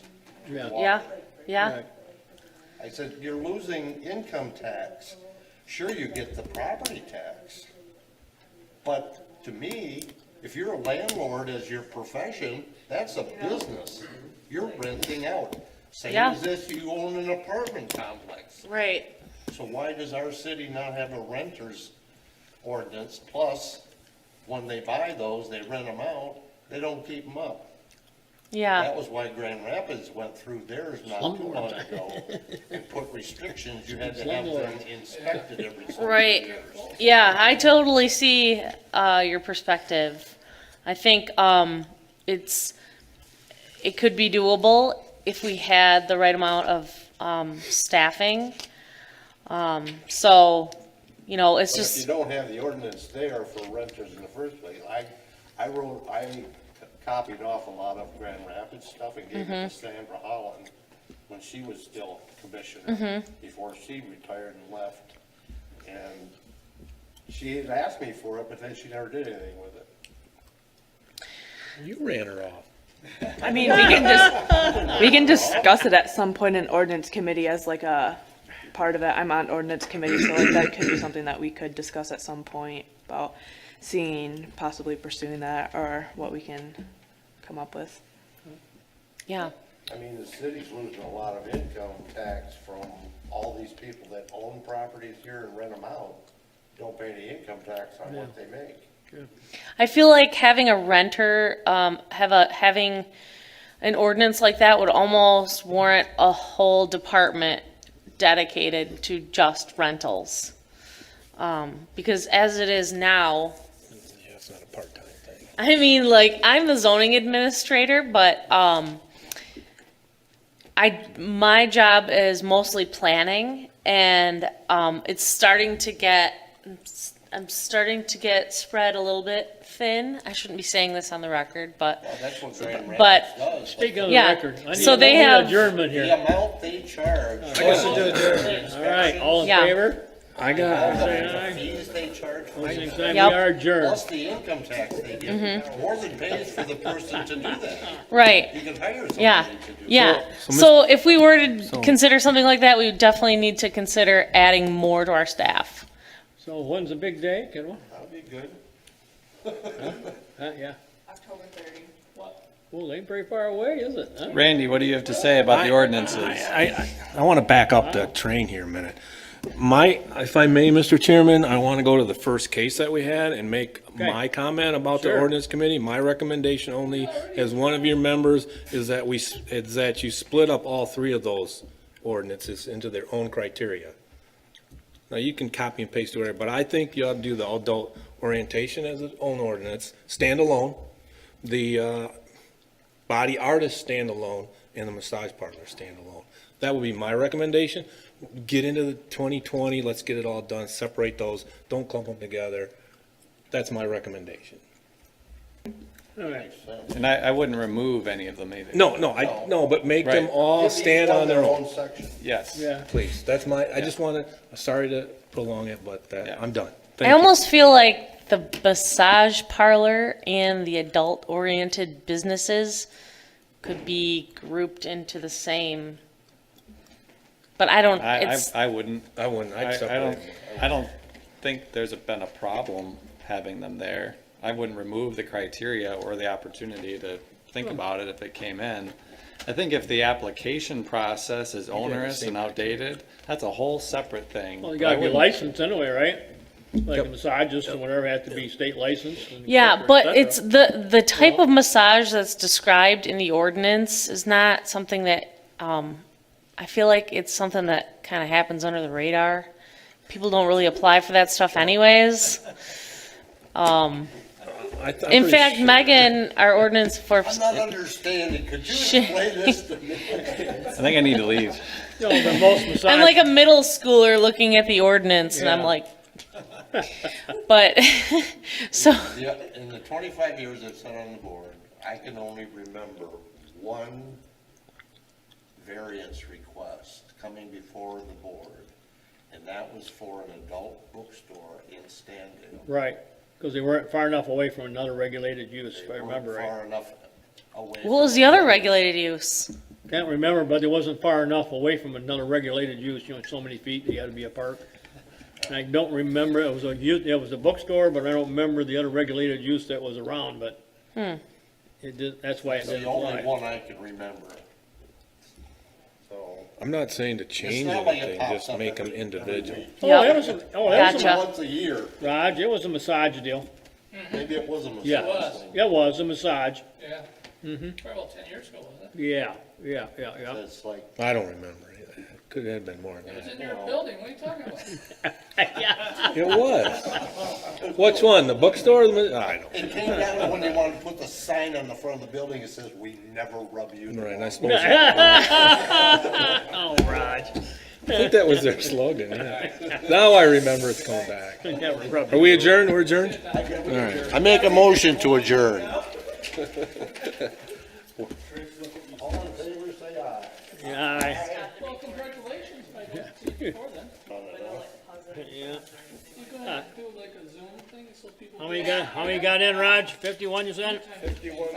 yeah, yeah, I said, you're losing income tax. Sure, you get the property tax. But to me, if you're a landlord as your profession, that's a business. You're renting out. Same Yeah. as if you own an apartment complex. right. So why does our city not have a renter's ordinance? Plus, when they buy those, they rent them out, they don't keep them up. Yeah, That was why Grand Rapids went through theirs not too long ago and put restrictions. You had to have them inspected every so many right. years. Yeah, I totally see your perspective. I think it could be doable if we had the right amount of staffing. So, you know, it's But if you just, don't have the ordinance there for renters in the first place, I copied off a lot of Grand Rapids stuff and gave it to Sandra Holland when she was still commissioner, before she retired and left. And she had asked me for it, but then she never did anything with it. You ran her off. I mean, we can discuss it at some point in ordinance committee as like a part of it. I'm on ordinance committee, so like that could be something that we could discuss at some point about seeing, possibly pursuing that, or what we can come up with. yeah, I mean, the city's losing a lot of income tax from all these people that own properties here and rent them out. Don't pay any income tax on what they make. I feel like having a renter, having an ordinance like that would almost warrant a whole department dedicated to just rentals. Because as it is now, Yeah, it's not a part-time thing. I mean, like, I'm the zoning administrator, but, my job is mostly planning, and, it's starting to get, I'm starting to get spread a little bit thin. I shouldn't be saying this on the record, but, Well, that's what Grand Rapids But- does. Speaking of the Yeah, record, I need so they I need have- adjournment The here. amount they charge. All right, all in Yeah. favor? I got, The fees they charge for Same it, time, we Yep. are adjourned. plus the income tax they get, more than pays for the person to do that. right. You can hire Yeah, somebody to do that. yeah. So if we were to consider something like that, we would definitely need to consider adding more to our staff. So when's the big day? Can we? That'd be good. Yeah. October 30. Well, it ain't very far away, is it? Huh? Randy, what do you have to say about the ordinances? I want to back up the train here a minute. If I may, Mr. Chairman, I want to go to the first case that we had and make Okay. my comment about the Sure. ordinance committee. My recommendation only, as one of your members, is that you split up all three of those ordinances into their own criteria. Now, you can copy and paste whatever, but I think you ought to do the adult orientation as its own ordinance, standalone, the body artist standalone, and the massage parlor standalone. That would be my recommendation. Get into the 2020, let's get it all done, separate those, don't clump them together. That's my recommendation. All right. And I wouldn't remove any of them either. No, but make them Right. all Give each stand one on their own. section. Yes. Yeah. Please, that's I just wanted, sorry to prolong it, but Yeah. I'm done. I Thank you. almost feel like the massage parlor and the adult-oriented businesses could be grouped into the same. But I don't, it's, I wouldn't. I wouldn't, I'd I separate don't, them. I don't think there's been a problem having them there. I wouldn't remove the criteria or the opportunity to think about it if it came in. I think if the application process is onerous and outdated, that's a whole separate thing. Well, you But I gotta be wouldn't- licensed anyway, right? Like Yep. a massages and whatever has to be state licensed. and et yeah, cetera, et but cetera. it's the type of massage that's described in the ordinance is not something that, I feel like it's something that kind of happens under the radar. People don't really apply for that stuff anyways. I'm In pretty fact, sure- Megan, our ordinance for, I'm not understanding, could you Shit. explain this to me? I think I need to leave. You know, but most massage. I'm like a middle schooler looking at the ordinance and I'm Yeah. like, but, so, Yeah, in the 25 years I've sat on the board, I can only remember one variance request coming before the board, and that was for an adult bookstore in Standing. Right, because they weren't far enough away from another regulated use, if I They weren't remember right. far enough away. what was the other regulated use? Can't remember, but it wasn't far enough away from another regulated use, you know, so many feet, you had to be a park. And I don't remember, it was a bookstore, but I don't remember the other regulated use that was around, but it did, that's why it It's didn't the only apply. one I can remember. So, I'm not saying to change not like it anything, pops just up make them every individual. week. Oh, that was, that was, Gotcha. once a year, Raj, it was a massage deal. maybe it was a massage Yeah, thing. it was a massage, Yeah. Probably about 10 years ago, wasn't it? yeah. It's like, I don't remember any of that. Could have been more than It was that. in your building, what are you talking about? It was. Which one, the bookstore or the, I don't. it came down to when they wanted to put the sign on the front of the building, it says, "We never rub you the Right, and I wrong suppose, Oh, Raj. I think that was their slogan, yeah. Now I remember it's coming back. Never rubbed Are we adjourned? We're adjourned? All right. I make a motion to adjourn. All in favor, say aye. Yeah, Well, congratulations, I don't see you before then. yeah. You gonna do like a Zoom thing so people. How many got in, Raj? 51 you said?